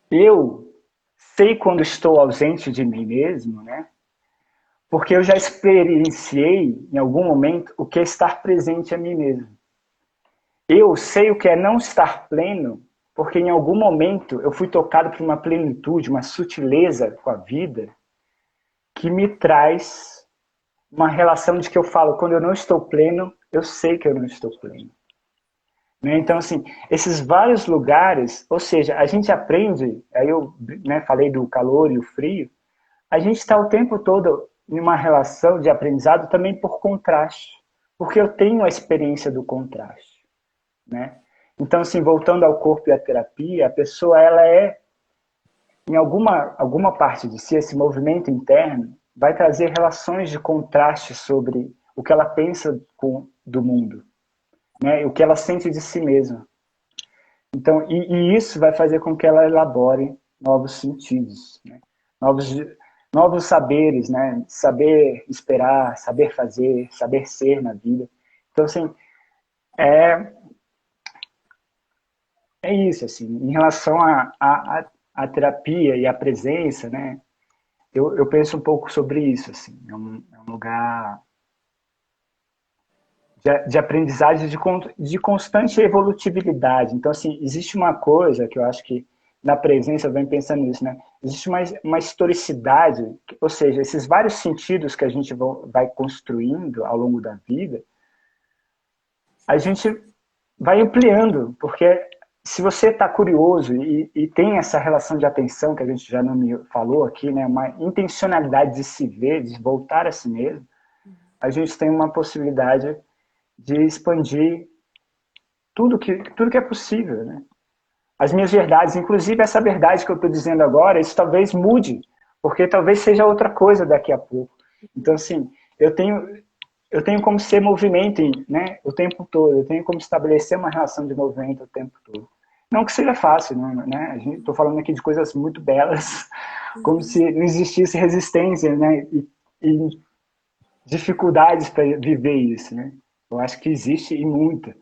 eu sei quando estou ausente de mim mesmo, né? Porque eu já experienciei em algum momento o que é estar presente a mim mesmo. Eu sei o que é não estar pleno, porque em algum momento eu fui tocado por uma plenitude, uma sutileza com a vida, que me traz uma relação de que eu falo, quando eu não estou pleno, eu sei que eu não estou pleno. Né? Então, assim, esses vários lugares, ou seja, a gente aprende, aí eu falei do calor e o frio, a gente está o tempo todo em uma relação de aprendizado também por contraste, porque eu tenho a experiência do contraste. Né? Então, assim, voltando ao corpo e à terapia, a pessoa, ela é, em alguma parte de si, esse movimento interno, vai trazer relações de contraste sobre o que ela pensa do mundo, né? O que ela sente de si mesma. Então, e isso vai fazer com que ela elabore novos sentidos, né? novos saberes, né? Saber esperar, saber fazer, saber ser na vida. Então, assim, é, é isso, assim, em relação à terapia e à presença, né? Eu penso um pouco sobre isso, assim, é um lugar de aprendizagem de constante evolutibilidade. Então, assim, existe uma coisa que eu acho que na presença, eu venho pensando nisso, né? Existe uma historicidade, ou seja, esses vários sentidos que a gente vai construindo ao longo da vida, a gente vai ampliando, porque se você está curioso e tem essa relação de atenção que a gente já não me falou aqui, né, uma intencionalidade de se ver, de voltar a si mesmo, a gente tem uma possibilidade de expandir tudo que é possível, né? As minhas verdades, inclusive essa verdade que eu estou dizendo agora, isso talvez mude, porque talvez seja outra coisa daqui a pouco. Então, assim, eu tenho como ser movimento, né, o tempo todo. Eu tenho como estabelecer uma relação de movimento o tempo todo. Não que seja fácil, né? Estou falando aqui de coisas muito belas, como se não existisse resistência, né? E dificuldades para viver isso, né? Eu acho que existe e muita.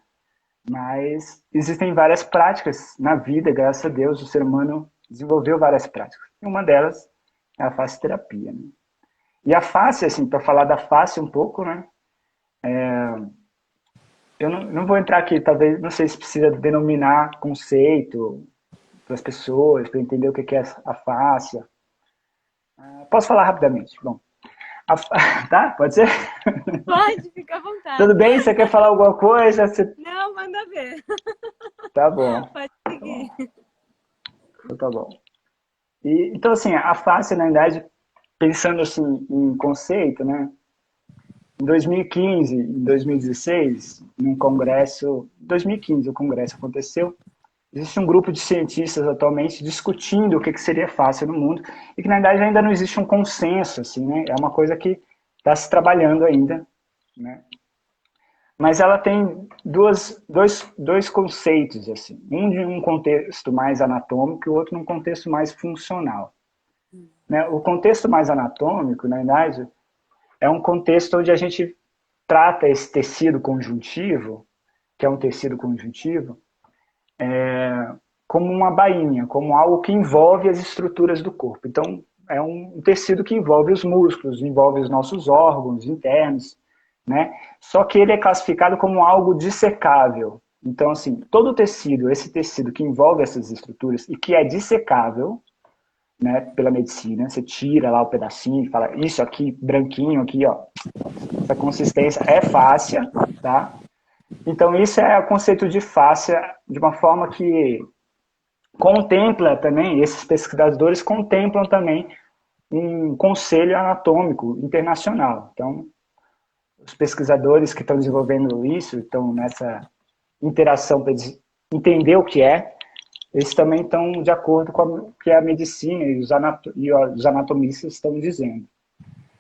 Mas existem várias práticas na vida, graças a Deus, o ser humano desenvolveu várias práticas. E uma delas é a face terapia, né? E a face, assim, para falar da face um pouco, né? Eu não vou entrar aqui, talvez, não sei se precisa denominar conceito para as pessoas, para entender o que é a fáscia. Posso falar rapidamente? Bom, tá? Pode ser? Pode, fica à vontade. Tudo bem? Você quer falar alguma coisa? Não, manda ver. Tá bom. Pode Tá seguir. bom. Tá bom. Então, assim, a fáscia, na verdade, pensando assim em conceito, né? Em 2015, em 2016, num congresso, em 2015 o congresso aconteceu, existe um grupo de cientistas atualmente discutindo o que seria fáscia no mundo e que, na verdade, ainda não existe um consenso, assim, né? É uma coisa que está se trabalhando ainda, né? Mas ela tem dois conceitos, assim. Um de um contexto mais anatômico e o outro num contexto mais funcional. Né? O contexto mais anatômico, na verdade, é um contexto onde a gente trata esse tecido conjuntivo, que é um tecido conjuntivo, como uma bainha, como algo que envolve as estruturas do corpo. Então, é um tecido que envolve os músculos, envolve os nossos órgãos internos, né? Só que ele é classificado como algo dissecável. Então, assim, todo o tecido, esse tecido que envolve essas estruturas e que é dissecável, né, pela medicina, você tira lá o pedacinho e fala, isso aqui, branquinho aqui, ó, essa consistência é fáscia, tá? Então, isso é o conceito de fáscia de uma forma que contempla também, esses pesquisadores contemplam também um conselho anatômico internacional. Então, os pesquisadores que estão desenvolvendo isso, estão nessa interação para entender o que é, eles também estão de acordo com o que a medicina e os anatomistas estão dizendo.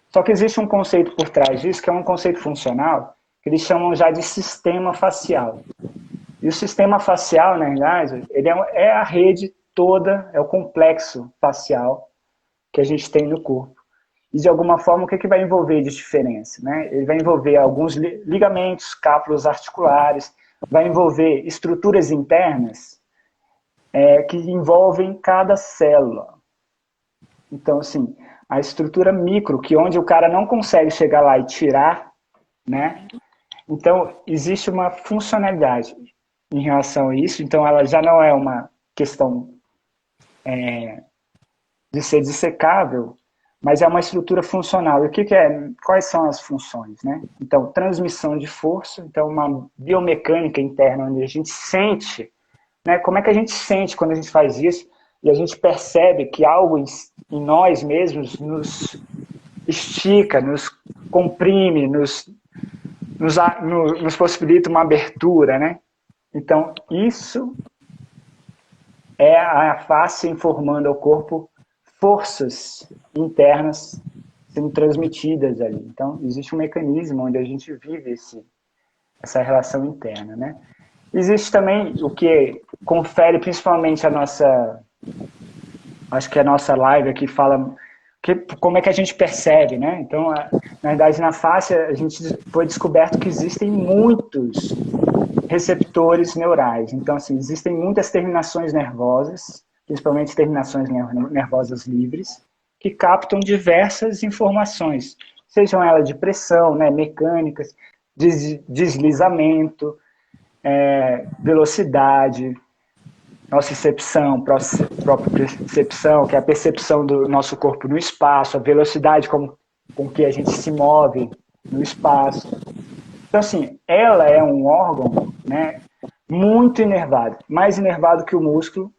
Só que existe um conceito por trás disso, que é um conceito funcional, que eles chamam já de sistema facial. E o sistema facial, na verdade, ele é a rede toda, é o complexo facial que a gente tem no corpo. E, de alguma forma, o que vai envolver de diferença? Né? Ele vai envolver alguns ligamentos, cápulas articulares, vai envolver estruturas internas que envolvem cada célula. Então, assim, a estrutura micro, que onde o cara não consegue chegar lá e tirar, né? Então, existe uma funcionalidade em relação a isso. Então, ela já não é uma questão de ser dissecável, mas é uma estrutura funcional. E o que é? Quais são as funções, né? Então, transmissão de força, então uma biomecânica interna onde a gente sente, né? Como é que a gente sente quando a gente faz isso e a gente percebe que algo em nós mesmos nos estica, nos comprime, nos possibilita uma abertura, né? Então, isso é a face informando ao corpo forças internas sendo transmitidas ali. Então, existe um mecanismo onde a gente vive essa relação interna, né? Existe também o que confere principalmente a nossa, acho que a nossa live aqui fala como é que a gente percebe, né? Então, na verdade, na face, a gente foi descoberto que existem muitos receptores neurais. Então, assim, existem muitas terminações nervosas, principalmente terminações nervosas livres, que captam diversas informações, sejam elas de pressão, né, mecânicas, deslizamento, velocidade, nocicepção, propriocepção, que é a percepção do nosso corpo no espaço, a velocidade com que a gente se move no espaço. Então, assim, ela é um órgão, né, muito inervado, mais inervado que o músculo.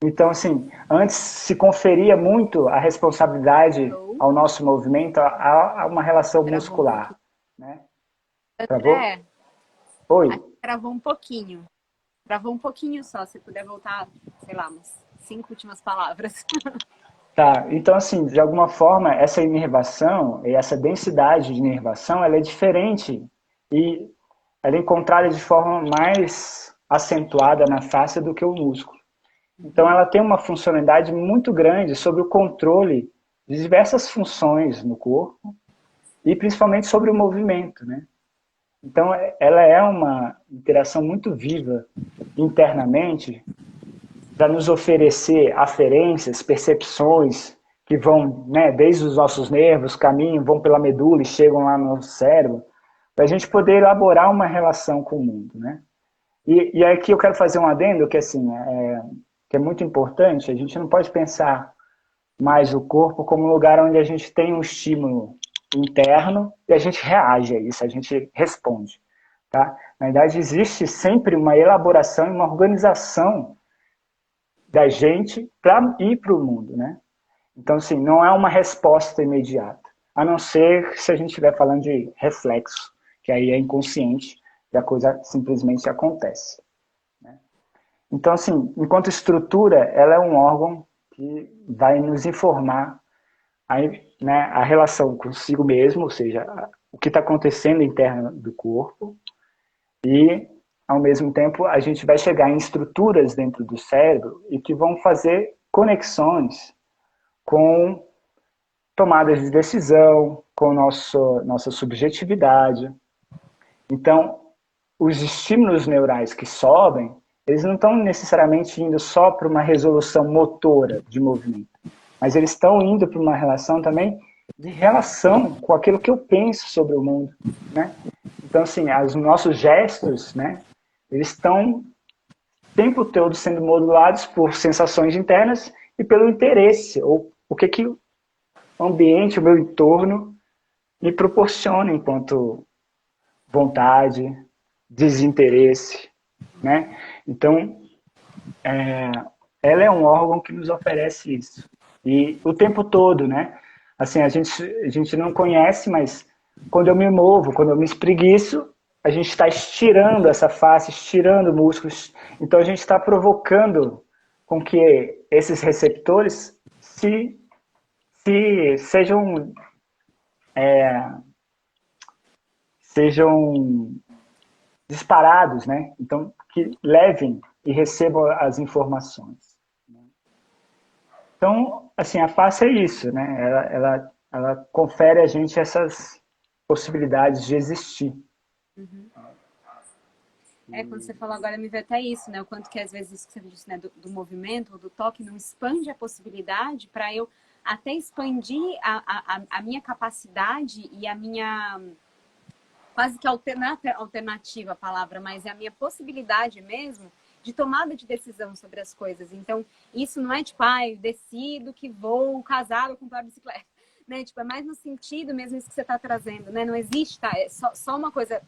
Então, assim, antes se conferia muito a responsabilidade ao nosso movimento a uma relação muscular. Né? André, Oi? travou um pouquinho. Travou um pouquinho só, se puder voltar, sei lá, umas 5 últimas palavras. Tá, então assim, de alguma forma, essa inervação e essa densidade de inervação, ela é diferente e ela é encontrada de forma mais acentuada na face do que o músculo. Então ela tem uma funcionalidade muito grande sobre o controle de diversas funções no corpo e principalmente sobre o movimento, né? Então ela é uma interação muito viva internamente para nos oferecer aferências, percepções que vão, né, desde os nossos nervos, caminham, vão pela medula e chegam lá no cérebro, para a gente poder elaborar uma relação com o mundo, né? E aqui eu quero fazer um adendo que, assim, que é muito importante. A gente não pode pensar mais o corpo como um lugar onde a gente tem um estímulo interno e a gente reage a isso, a gente responde. Tá? Na verdade, existe sempre uma elaboração e uma organização da gente para ir para o mundo, né? Então, assim, não é uma resposta imediata, a não ser se a gente estiver falando de reflexo, que aí é inconsciente e a coisa simplesmente acontece. Né? Então, assim, enquanto estrutura, ela é um órgão que vai nos informar a, né, a relação consigo mesmo, ou seja, o que está acontecendo interno do corpo, e, ao mesmo tempo, a gente vai chegar em estruturas dentro do cérebro e que vão fazer conexões com tomadas de decisão, com nossa subjetividade. Então, os estímulos neurais que sobem, eles não estão necessariamente indo só para uma resolução motora de movimento, mas eles estão indo para uma relação também de relação com aquilo que eu penso sobre o mundo, né? Então, assim, os nossos gestos, né, eles estão o tempo todo sendo modulados por sensações internas e pelo interesse, ou o que o ambiente, o meu entorno, me proporciona enquanto vontade, desinteresse, né? Então, ela é um órgão que nos oferece isso. E o tempo todo, né? Assim, a gente não conhece, mas quando eu me movo, quando eu me espreguiço, a gente está estirando essa face, estirando músculos. Então, a gente está provocando com que esses receptores se sejam disparados, né? Então, que levem e recebam as informações. Então, assim, a face é isso, né? Ela confere a gente essas possibilidades de existir. Uhum. Quando você falou agora, me veio até isso, né? O quanto que às vezes isso que você disse, né? Do movimento, do toque, não expande a possibilidade para eu até expandir a minha capacidade e a minha quase que alternativa a palavra, mas é a minha possibilidade mesmo de tomada de decisão sobre as coisas. Então, isso não é tipo, eu decido que vou casar ou comprar bicicleta. Né? Tipo, é mais no sentido mesmo isso que você está trazendo, né? Não existe, tá? É só uma coisa,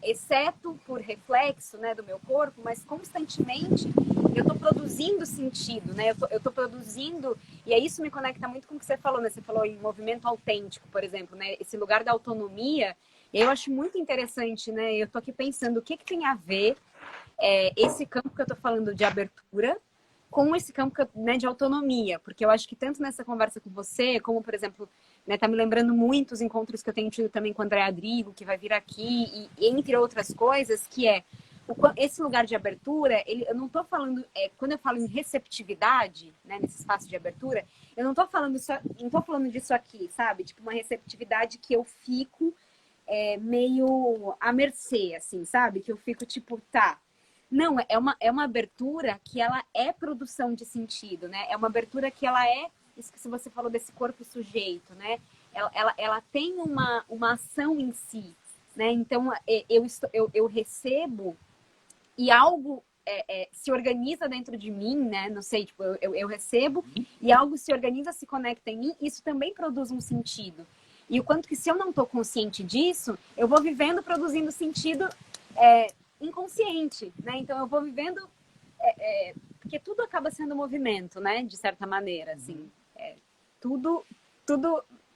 exceto por reflexo, né, do meu corpo, mas constantemente eu estou produzindo sentido, né? Eu tô produzindo, e aí isso me conecta muito com o que você falou, né? Você falou em movimento autêntico, por exemplo, né? Esse lugar da autonomia, eu acho muito interessante, né? Eu tô aqui pensando o que tem a ver esse campo que eu tô falando de abertura com esse campo né, de autonomia, porque eu acho que tanto nessa conversa com você, como, por exemplo, né, tá me lembrando muito os encontros que eu tenho tido também com o André Adrigo, que vai vir aqui, e entre outras coisas, que esse lugar de abertura, eu não tô falando, quando eu falo em receptividade, né, nesse espaço de abertura, eu não tô falando disso aqui, sabe? Tipo, uma receptividade que eu fico meio à mercê, assim, sabe? Que eu fico tipo, tá. Não, é uma abertura que ela é produção de sentido, né? É uma abertura que ela isso que você falou desse corpo sujeito, né? Ela tem uma ação em si, né? Então, eu recebo e algo se organiza dentro de mim, né? Não sei, tipo, eu recebo e algo se organiza, se conecta em mim, isso também produz um sentido. E o quanto que se eu não estou consciente disso, eu vou vivendo produzindo sentido inconsciente, né? Então eu vou vivendo porque tudo acaba sendo movimento, né? De certa maneira, assim, tudo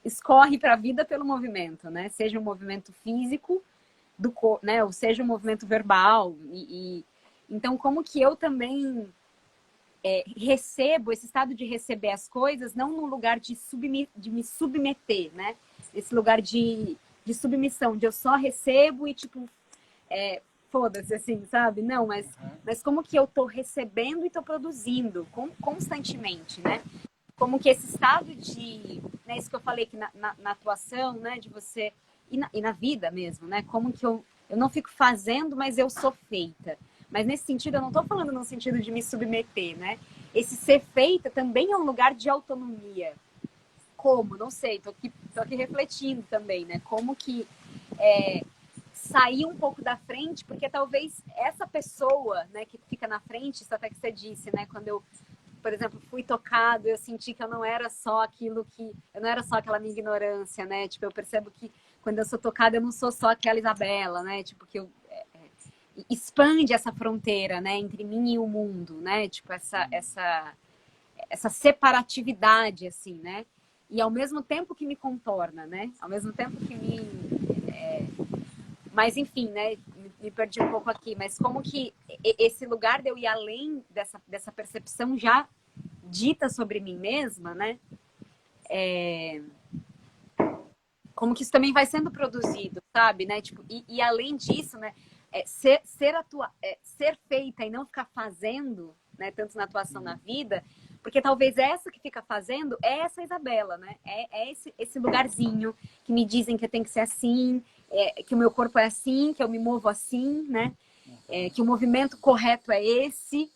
escorre para a vida pelo movimento, né? Seja um movimento físico do corpo, né? Ou seja um movimento verbal então como que eu também recebo esse estado de receber as coisas, não num lugar de me submeter, né? Esse lugar de submissão, de eu só recebo e tipo foda-se, assim, sabe? Não, mas como que eu tô recebendo e tô produzindo constantemente, né? Como que esse estado de, né, isso que eu falei que na atuação, né, de você, e na vida mesmo, né? Como que eu não fico fazendo, mas eu sou feita. Mas nesse sentido, eu não tô falando no sentido de me submeter, né? Esse ser feita também é um lugar de autonomia. Como? Não sei, tô aqui refletindo também, né? Como que sair um pouco da frente, porque talvez essa pessoa, né, que fica na frente, isso até que você disse, né, quando eu, por exemplo, fui tocado, eu senti que eu não era só aquela minha ignorância, né, tipo, eu percebo que quando eu sou tocada, eu não sou só aquela Isabela, né, tipo, que eu expande essa fronteira, né, entre mim e o mundo, né, tipo, essa separatividade, assim, né, e ao mesmo tempo que me contorna, né, ao mesmo tempo que me mas, enfim, né? me perdi um pouco aqui, mas como que esse lugar de eu ir além dessa percepção já dita sobre mim mesma, né? Como que isso também vai sendo produzido, sabe, né? Tipo, e além disso, né? Ser feita e não ficar fazendo, né? Tanto na atuação na vida, porque talvez essa que fica fazendo é essa Isabela, né? É esse lugarzinho que me dizem que tem que ser assim, que o meu corpo é assim, que eu me movo assim, né? Que o movimento correto é esse.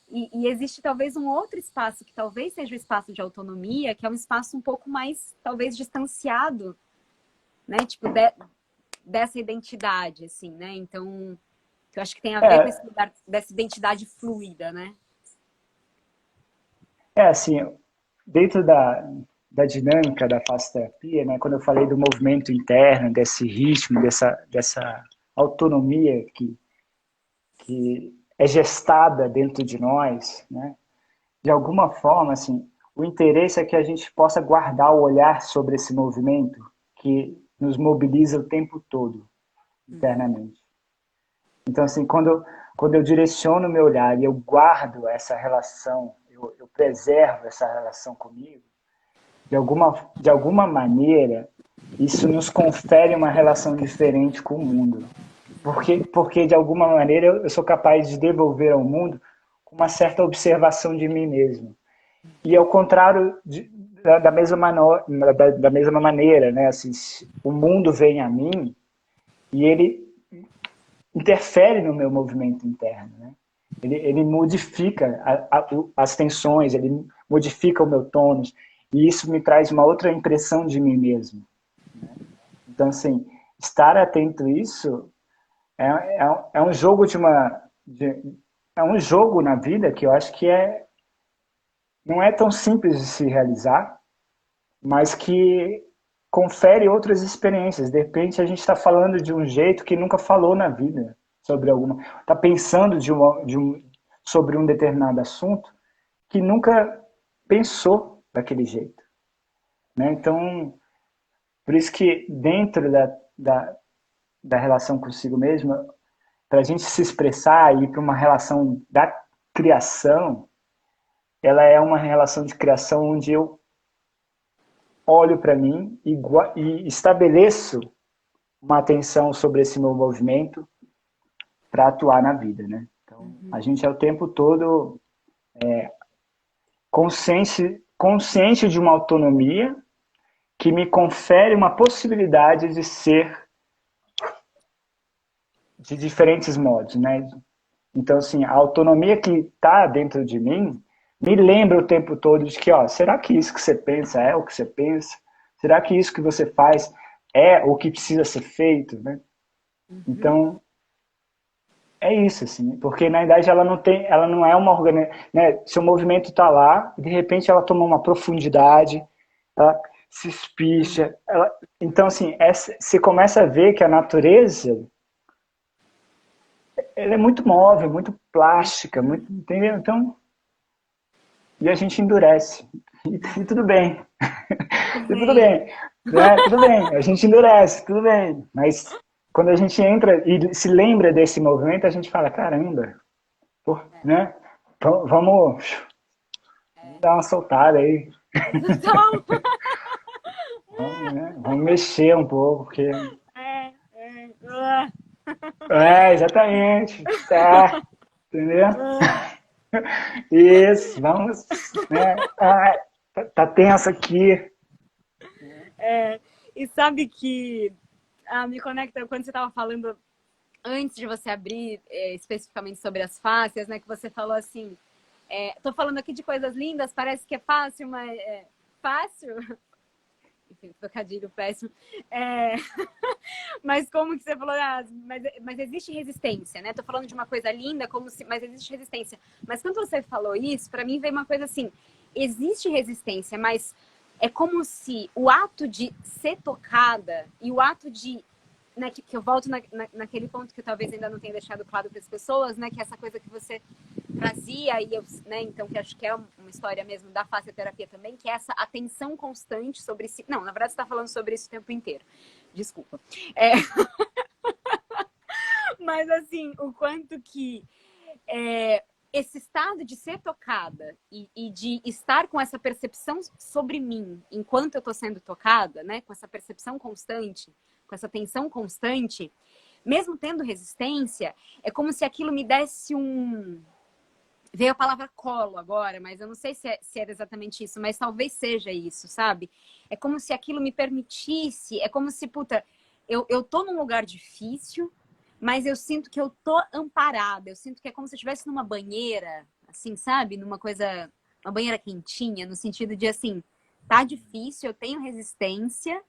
E existe talvez um outro espaço, que talvez seja o espaço de autonomia, que é um espaço um pouco mais, talvez, distanciado, né? Tipo, dessa identidade, assim, né? Então, eu acho que tem a ver com esse lugar dessa identidade fluida, né? Assim, dentro da dinâmica da fascioterapia, né, quando eu falei do movimento interno, desse ritmo, dessa autonomia que é gestada dentro de nós, né, de alguma forma, assim, o interesse é que a gente possa guardar o olhar sobre esse movimento que nos mobiliza o tempo todo, internamente. Então, assim, quando eu direciono o meu olhar e eu guardo essa relação, eu preservo essa relação comigo, de alguma maneira, isso nos confere uma relação diferente com o mundo. Porque de alguma maneira, eu sou capaz de devolver ao mundo uma certa observação de mim mesmo. E ao contrário da mesma maneira, né? Assim, o mundo vem a mim e ele interfere no meu movimento interno, né? Ele modifica as tensões, ele modifica o meu tônus, e isso me traz uma outra impressão de mim mesmo, né? Então, assim, estar atento a isso é um jogo é um jogo na vida que eu acho que não é tão simples de se realizar, mas que confere outras experiências. De repente a gente está falando de um jeito que nunca falou na vida sobre alguma, está pensando sobre um determinado assunto que nunca pensou daquele jeito, né? Então, por isso que dentro da relação consigo mesmo, para a gente se expressar e ir para uma relação da criação, ela é uma relação de criação onde eu olho para mim e estabeleço uma atenção sobre esse meu movimento para atuar na vida, né? Então, a gente é o tempo todo consciente de uma autonomia que me confere uma possibilidade de ser de diferentes modos, né? Então, assim, a autonomia que está dentro de mim me lembra o tempo todo de que, ó, será que isso que você pensa é o que você pensa? Será que isso que você faz é o que precisa ser feito, né? Então, é isso, assim, porque na verdade ela não é uma organização, né? Seu movimento está lá, e de repente ela toma uma profundidade, ela se espicha, então assim, você começa a ver que a natureza ela é muito móvel, muito plástica, muito, entendeu? Então, e a gente endurece, e tudo bem, e tudo bem, né? Tudo bem, a gente endurece, tudo bem, mas quando a gente entra e se lembra desse movimento, a gente fala, caramba, pô, né? Então, vamos dar uma soltada aí. Vamos mexer um pouco, porque. Exatamente. Tá. Entendeu? Isso, vamos. Né? Tá tenso aqui. E sabe que me conecta quando você estava falando antes de você abrir especificamente sobre as fáscias, né? Que você falou assim, tô falando aqui de coisas lindas, parece que é fácil, mas é fácil. Enfim, trocadilho péssimo. Mas como que você falou, mas existe resistência, né? Tô falando de uma coisa linda, mas existe resistência. Mas quando você falou isso, para mim veio uma coisa assim, existe resistência, mas é como se o ato de ser tocada e o ato de, né, que eu volto naquele ponto que eu talvez ainda não tenha deixado claro para as pessoas, né, que essa coisa que você trazia, e eu, né, então que acho que é uma história mesmo da fascioterapia também, que é essa atenção constante sobre si. Não, na verdade você está falando sobre isso o tempo inteiro. Desculpa. Mas assim, o quanto que esse estado de ser tocada e de estar com essa percepção sobre mim enquanto eu estou sendo tocada, né? Com essa percepção constante, com essa tensão constante, mesmo tendo resistência, é como se aquilo me desse um... Veio a palavra colo agora, mas eu não sei se era exatamente isso, mas talvez seja isso, sabe? É como se aquilo me permitisse, é como se, puta, eu tô num lugar difícil, mas eu sinto que eu tô amparada, eu sinto que é como se eu estivesse numa banheira, assim, sabe? Numa coisa, uma banheira quentinha, no sentido de, assim, tá difícil, eu tenho resistência,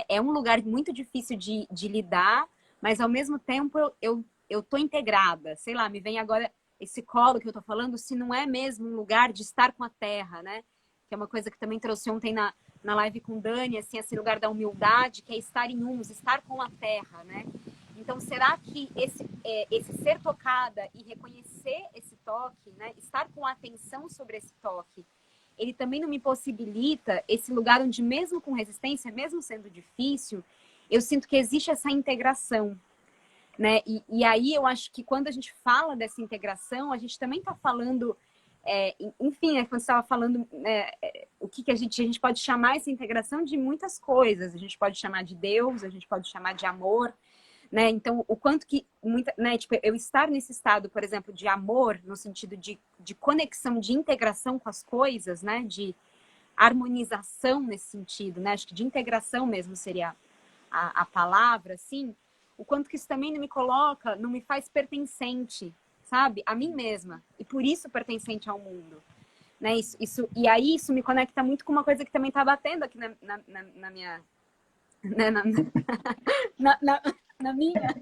é um lugar muito difícil de lidar, mas ao mesmo tempo eu tô integrada, sei lá, me vem agora esse colo que eu tô falando, se não é mesmo um lugar de estar com a terra, né? Que é uma coisa que também trouxe ontem na live com Dani, assim, esse lugar da humildade, que é estar em uns, estar com a terra, né? Então, será que esse ser tocada e reconhecer esse toque, né? Estar com atenção sobre esse toque, ele também não me possibilita esse lugar onde, mesmo com resistência, mesmo sendo difícil, eu sinto que existe essa integração, né? E aí eu acho que quando a gente fala dessa integração, a gente também está falando, enfim, quando você estava falando, o que a gente pode chamar essa integração de muitas coisas. A gente pode chamar de Deus, a gente pode chamar de amor, né? Então, o quanto que, né, tipo, eu estar nesse estado, por exemplo, de amor, no sentido de conexão, de integração com as coisas, né? De harmonização nesse sentido, né? Acho que de integração mesmo seria a palavra, assim, o quanto que isso também não me coloca, não me faz pertencente, sabe? A mim mesma. E por isso pertencente ao mundo. Né? E aí isso me conecta muito com uma coisa que também tá batendo aqui na minha... Né? Na minha...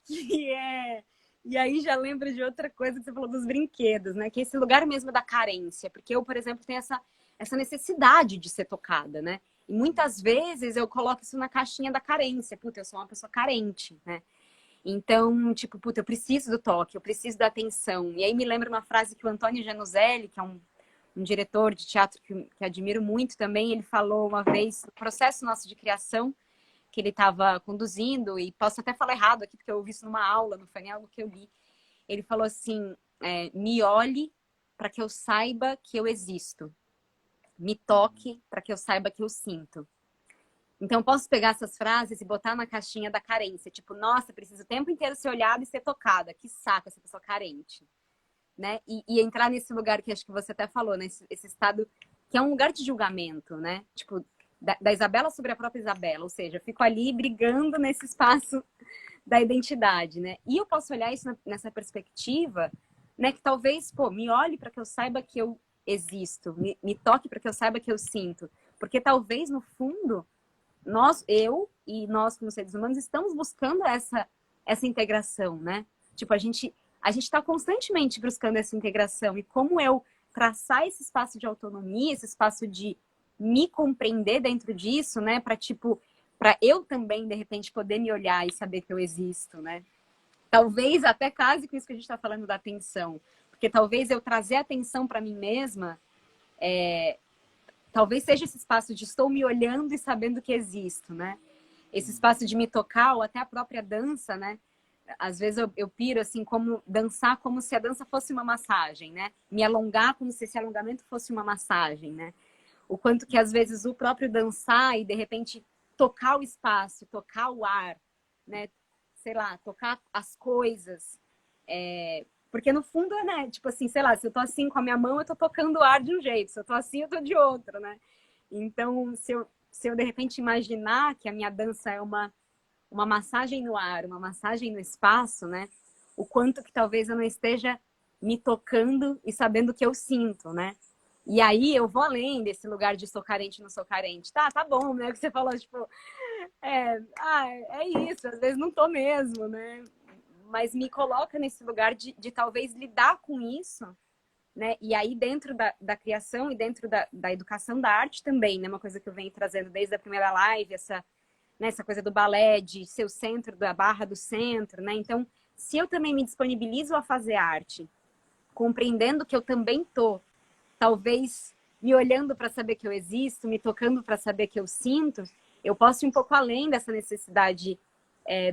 Que é... E aí já lembro de outra coisa que você falou dos brinquedos, né? Que é esse lugar mesmo da carência. Porque eu, por exemplo, tenho essa necessidade de ser tocada, né? E muitas vezes eu coloco isso na caixinha da carência. Puta, eu sou uma pessoa carente, né? Então, tipo, puta, eu preciso do toque, eu preciso da atenção. E aí me lembra uma frase que o Antônio Januzelli, que é um diretor de teatro que admiro muito também, ele falou uma vez, no processo nosso de criação, que ele estava conduzindo, e posso até falar errado aqui, porque eu ouvi isso numa aula, não foi nem algo que eu li. Ele falou assim, me olhe para que eu saiba que eu existo. Me toque para que eu saiba que eu sinto. Então, eu posso pegar essas frases e botar na caixinha da carência. Tipo, nossa, preciso o tempo inteiro ser olhada e ser tocada. Que saco essa pessoa carente. Né? E entrar nesse lugar que acho que você até falou, né? Esse estado que é um lugar de julgamento, né? Tipo, da Isabela sobre a própria Isabela. Ou seja, eu fico ali brigando nesse espaço da identidade, né? E eu posso olhar isso nessa perspectiva, né? Que talvez, pô, me olhe para que eu saiba que eu existo. Me toque para que eu saiba que eu sinto. Porque talvez, no fundo, eu e nós como seres humanos estamos buscando essa integração, né? Tipo, a gente está constantemente buscando essa integração e como eu traçar esse espaço de autonomia, esse espaço de me compreender dentro disso, né? Para eu também, de repente, poder me olhar e saber que eu existo, né? Talvez até case com isso que a gente está falando da atenção. Porque talvez eu trazer atenção para mim mesma talvez seja esse espaço de estou me olhando e sabendo que existo, né? Esse espaço de me tocar, ou até a própria dança, né? Às vezes eu piro, assim, como dançar como se a dança fosse uma massagem, né? Me alongar como se esse alongamento fosse uma massagem, né? O quanto que, às vezes, o próprio dançar e, de repente, tocar o espaço, tocar o ar, né? Sei lá, tocar as coisas. Porque, no fundo, né? Tipo assim, sei lá, se eu tô assim com a minha mão, eu tô tocando o ar de um jeito. Se eu tô assim, eu tô de outro, né? Então, se eu de repente, imaginar que a minha dança é uma massagem no ar, uma massagem no espaço, né? O quanto que talvez eu não esteja me tocando e sabendo o que eu sinto, né? E aí eu vou além desse lugar de sou carente, não sou carente. Tá bom, né? O que você falou, tipo, é isso, às vezes não tô mesmo, né? Mas me coloca nesse lugar de talvez lidar com isso, né? E aí dentro da criação e dentro da educação da arte também, né? Uma coisa que eu venho trazendo desde a primeira live, essa coisa do balé, de ser o centro da barra do centro, né? Então, se eu também me disponibilizo a fazer arte, compreendendo que eu também tô, talvez me olhando para saber que eu existo, me tocando para saber que eu sinto, eu posso ir um pouco além dessa necessidade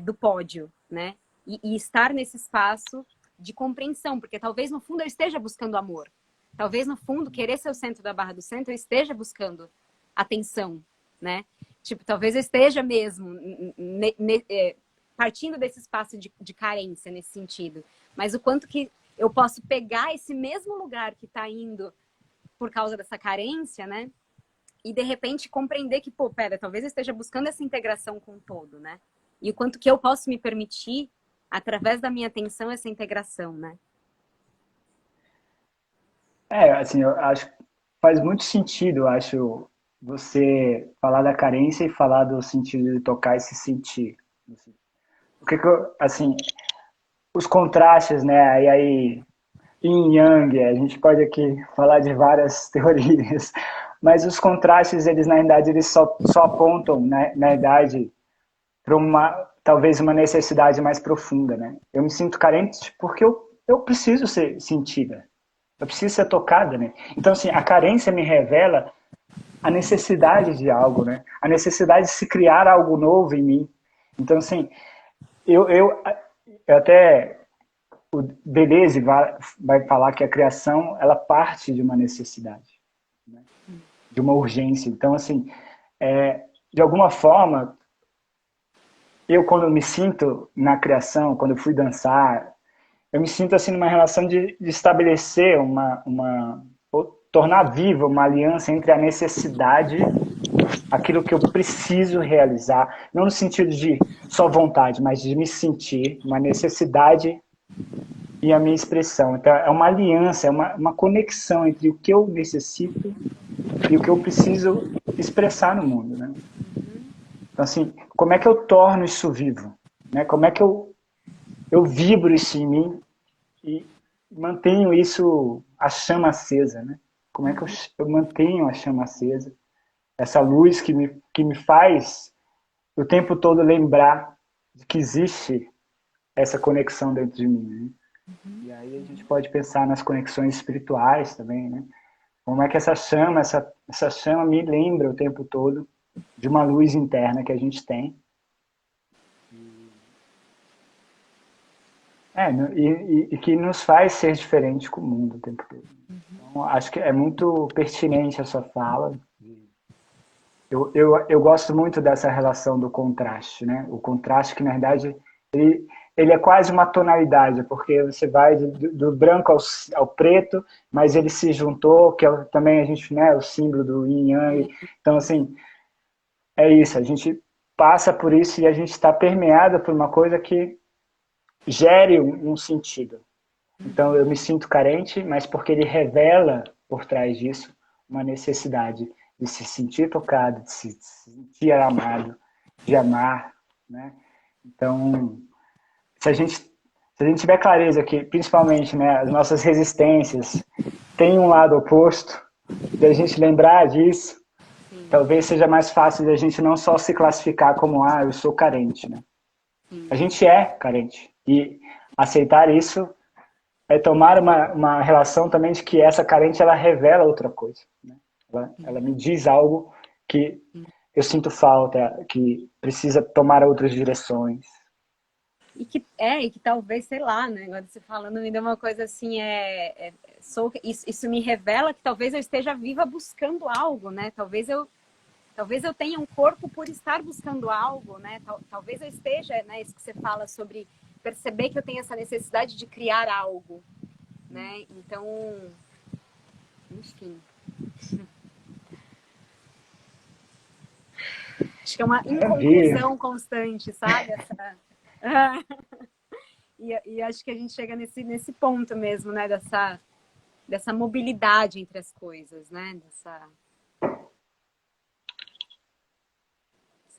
do pódio, né? E estar nesse espaço de compreensão, porque talvez no fundo eu esteja buscando amor. Talvez no fundo, querer ser o centro da barra do centro, eu esteja buscando atenção, né? Tipo, talvez eu esteja mesmo partindo desse espaço de carência nesse sentido. Mas o quanto que eu posso pegar esse mesmo lugar que está indo por causa dessa carência, né? E de repente compreender que, pô, pera, talvez eu esteja buscando essa integração com o todo, né? E o quanto que eu posso me permitir, através da minha atenção, essa integração, né? Assim, eu acho que faz muito sentido, eu acho, você falar da carência e falar do sentido de tocar e se sentir. Porque, assim, os contrastes, né, e aí, yin yang, a gente pode aqui falar de várias teorias, mas os contrastes, eles, na verdade, eles só apontam, né, na verdade, para talvez uma necessidade mais profunda, né? Eu me sinto carente porque eu preciso ser sentida. Eu preciso ser tocada, né? Então, assim, a carência me revela a necessidade de algo, né? A necessidade de se criar algo novo em mim. Então, assim, eu até o Deleuze vai falar que a criação, ela parte de uma necessidade, né? De uma urgência. Então, assim, de alguma forma, eu quando me sinto na criação, quando eu fui dançar, eu me sinto assim numa relação de estabelecer tornar viva uma aliança entre a necessidade, aquilo que eu preciso realizar, não no sentido de só vontade, mas de me sentir, uma necessidade e a minha expressão. Então, é uma aliança, é uma conexão entre o que eu necessito e o que eu preciso expressar no mundo, né? Então, assim, como é que eu torno isso vivo? Né? Como é que eu vibro isso em mim e mantenho isso, a chama acesa, né? Como é que eu mantenho a chama acesa? Essa luz que me faz o tempo todo lembrar de que existe essa conexão dentro de mim, né? E aí a gente pode pensar nas conexões espirituais também, né? Como é que essa chama me lembra o tempo todo de uma luz interna que a gente tem. E que nos faz ser diferente com o mundo o tempo todo. Então, acho que é muito pertinente a sua fala. Eu gosto muito dessa relação do contraste, né? O contraste que, na verdade, ele é quase uma tonalidade, porque você vai do branco ao preto, mas ele se juntou, que também a gente, né, o símbolo do yin yang. Então, assim, é isso, a gente passa por isso e a gente está permeado por uma coisa que gere um sentido. Então, eu me sinto carente, mas porque ele revela por trás disso uma necessidade de se sentir tocado, de se sentir amado, de amar, né? Então, se a gente tiver clareza que, principalmente, né, as nossas resistências têm um lado oposto, de a gente lembrar disso, talvez seja mais fácil de a gente não só se classificar como, eu sou carente, né? A gente é carente. E aceitar isso é tomar uma relação também de que essa carente, ela revela outra coisa, né? Ela me diz algo que eu sinto falta, que precisa tomar outras direções. E que talvez, sei lá, né? Agora você falando me deu uma coisa assim, isso me revela que talvez eu esteja viva buscando algo, né? Talvez eu tenha um corpo por estar buscando algo, né? Talvez eu esteja, né? Isso que você fala sobre perceber que eu tenho essa necessidade de criar algo, né? Então, enfim. Acho que é uma inconclusão constante, sabe? E acho que a gente chega nesse ponto mesmo, né? Dessa mobilidade entre as coisas, né? Dessa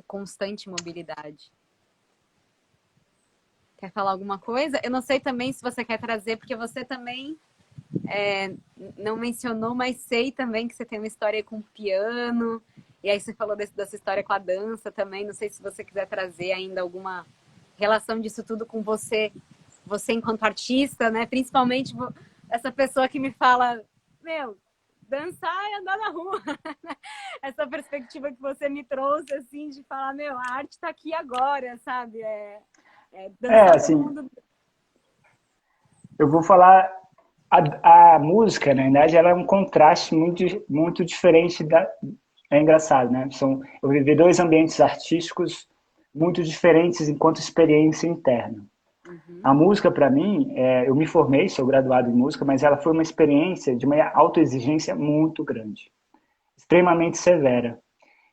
constante mobilidade. Quer falar alguma coisa? Eu não sei também se você quer trazer, porque você também não mencionou, mas sei também que você tem uma história com piano, e aí você falou dessa história com a dança também. Não sei se você quiser trazer ainda alguma relação disso tudo com você enquanto artista, né? Principalmente essa pessoa que me fala, dançar e andar na rua. Essa perspectiva que você me trouxe, assim, de falar, meu, a arte tá aqui agora, sabe? Dançar todo assim, mundo. eu vou falar, a música, na verdade, ela é um contraste muito diferente da... É engraçado, né? Eu vivi dois ambientes artísticos muito diferentes enquanto experiência interna. Uhum. A música, para mim, eu me formei, sou graduado em música, mas ela foi uma experiência de uma autoexigência muito grande, extremamente severa.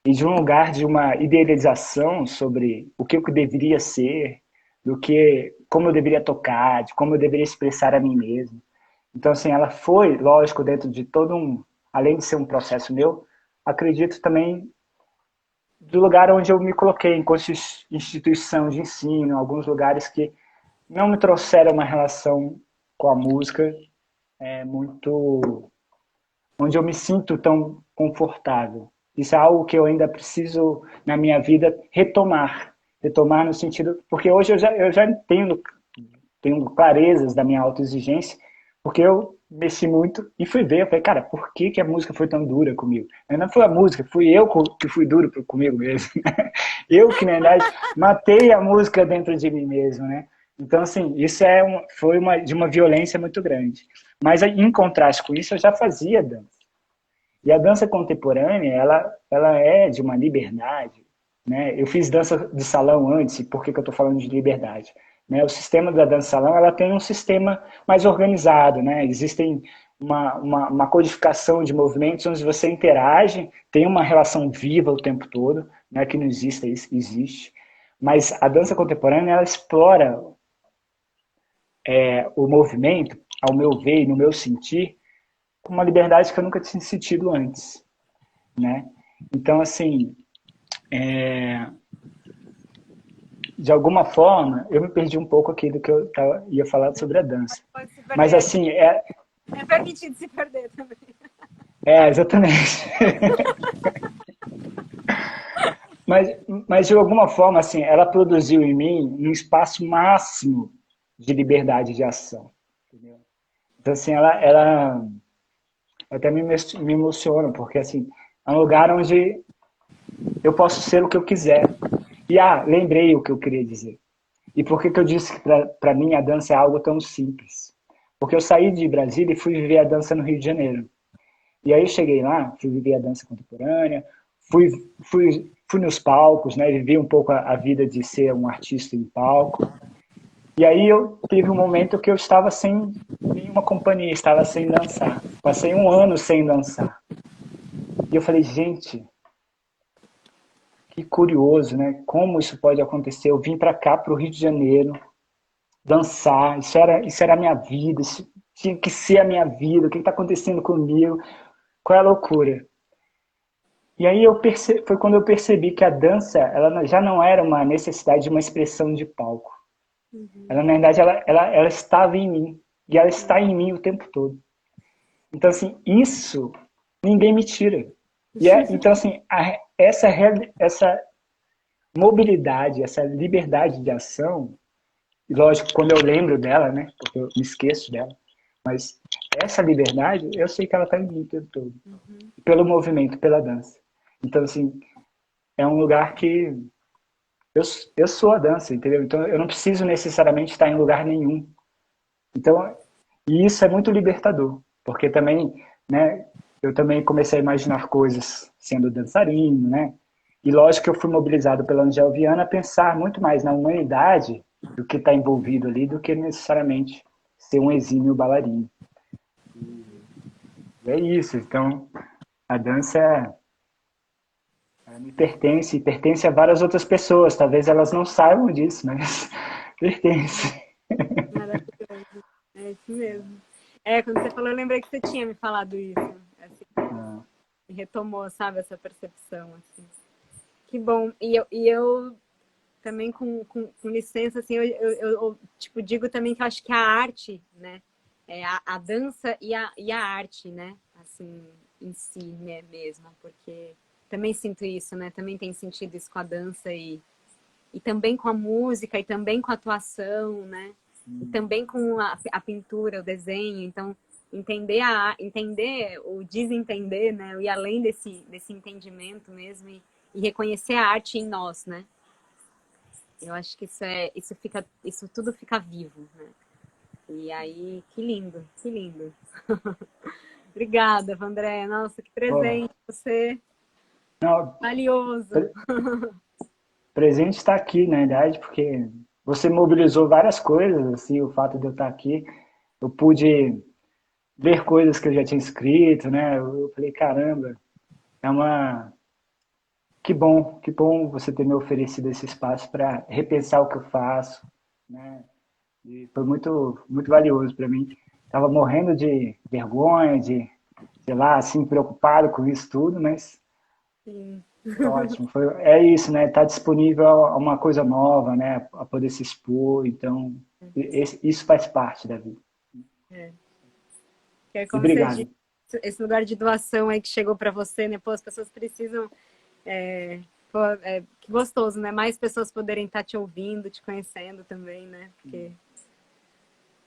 E de um lugar de uma idealização sobre o que eu deveria ser, do que, como eu deveria tocar, de como eu deveria expressar a mim mesmo. Então, assim, ela foi, lógico, dentro de todo além de ser um processo meu, acredito também do lugar onde eu me coloquei, em instituição de ensino, alguns lugares que não me trouxeram uma relação com a música muito onde eu me sinto tão confortável. Isso é algo que eu ainda preciso na minha vida retomar no sentido, porque hoje eu já tenho clarezas da minha autoexigência, porque eu mexi muito e fui ver, eu falei, cara, por que a música foi tão dura comigo? Não foi a música, fui eu que fui duro comigo mesmo. Eu que, na verdade, matei a música dentro de mim mesmo, né? Então, assim, isso foi de uma violência muito grande. Mas, em contraste com isso, eu já fazia dança. E a dança contemporânea, ela é de uma liberdade, né? Eu fiz dança de salão antes, e por que eu estou falando de liberdade? Né? O sistema da dança de salão, ela tem um sistema mais organizado, né? Existem uma codificação de movimentos onde você interage, tem uma relação viva o tempo todo, não é que não exista, existe. Mas a dança contemporânea, ela explora o movimento, ao meu ver e no meu sentir, com uma liberdade que eu nunca tinha sentido antes, né? Então, assim, de alguma forma, eu me perdi um pouco aqui do que eu ia falar sobre a dança. Pode se Mas, perder. assim, É permitido se perder também. exatamente. mas, mas, de alguma forma, assim, ela produziu em mim um espaço máximo de liberdade de ação. Entendeu? Então, assim, ela até me emociona, porque, assim, é um lugar onde eu posso ser o que eu quiser. E, lembrei o que eu queria dizer. E por que eu disse que para mim a dança é algo tão simples? Porque eu saí de Brasília e fui viver a dança no Rio de Janeiro. E aí eu cheguei lá, fui viver a dança contemporânea, fui nos palcos, né, vivi um pouco a vida de ser um artista em palco. E aí eu teve um momento que eu estava sem nenhuma companhia, estava sem dançar. Passei um ano sem dançar. E eu falei, gente, que curioso, né? Como isso pode acontecer? Eu vim para cá, para o Rio de Janeiro, dançar, isso era a minha vida, isso tinha que ser a minha vida, o que está acontecendo comigo, qual é a loucura? E aí foi quando eu percebi que a dança ela já não era uma necessidade de uma expressão de palco. Uhum. Ela, na verdade, ela estava em mim, e ela está em mim o tempo todo. Então, assim, isso ninguém me tira. Então, assim, essa mobilidade, essa liberdade de ação, e lógico, quando eu lembro dela, né, porque eu me esqueço dela, mas essa liberdade, eu sei que ela está em mim o tempo todo. Uhum. Pelo movimento, pela dança. Então, assim, é um lugar que eu sou a dança, entendeu? Então, eu não preciso necessariamente estar em lugar nenhum. Então, e isso é muito libertador, porque também, né, eu também comecei a imaginar coisas sendo dançarino, né? E lógico que eu fui mobilizado pela Angel Viana a pensar muito mais na humanidade do que está envolvido ali, do que necessariamente ser um exímio bailarino. E é isso. Então, a dança ela me pertence, e pertence a várias outras pessoas. Talvez elas não saibam disso, mas pertence. Maravilhoso. É isso mesmo. Quando você falou, eu lembrei que você tinha me falado isso. Assim, e retomou, sabe, essa percepção. Assim. Que bom. E eu também, com licença, assim, eu, tipo, digo também que eu acho que a arte, né? A dança e a arte, né? Assim, em si, né, mesmo. Porque também sinto isso, né? Também tem sentido isso com a dança e também com a música, e também com a atuação, né? E também com a pintura, o desenho. Então, entender o desentender, né? E além desse entendimento mesmo e reconhecer a arte em nós, né? Eu acho que isso tudo fica vivo, né? E aí, que lindo, que lindo. Obrigada, Vandré. Nossa, que Pô, presente você, não, valioso. presente está aqui, na verdade, porque você mobilizou várias coisas, assim, o fato de eu estar aqui, eu pude ver coisas que eu já tinha escrito, né? Eu falei, caramba, é uma que bom você ter me oferecido esse espaço para repensar o que eu faço, né? E foi muito valioso para mim. Tava morrendo de vergonha, de, sei lá, assim, preocupado com isso tudo, mas Sim. foi ótimo. É isso, né? Tá disponível a uma coisa nova, né? A poder se expor. Então, isso faz parte da vida. É. Que é E como você disse, obrigado. esse lugar de doação aí que chegou para você, né? Pô, as pessoas precisam. Pô, que gostoso, né? Mais pessoas poderem estar te ouvindo, te conhecendo também, né? Porque,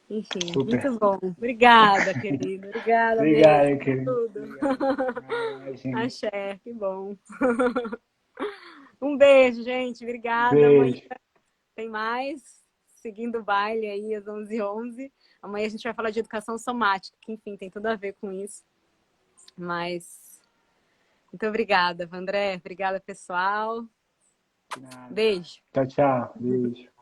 enfim, Super. muito bom. Obrigada, querido. Obrigada mesmo Obrigado, por querido. tudo. Obrigado. Ah, imagina. Axé, que bom. Um beijo, gente. Obrigada. Amanhã Beijo. tem mais. Seguindo o baile aí às 11h11. Amanhã a gente vai falar de educação somática, que, enfim, tem tudo a ver com isso. Mas, muito obrigada, Vandré. Obrigada, pessoal. De nada. Beijo. Tchau, tchau. Beijo.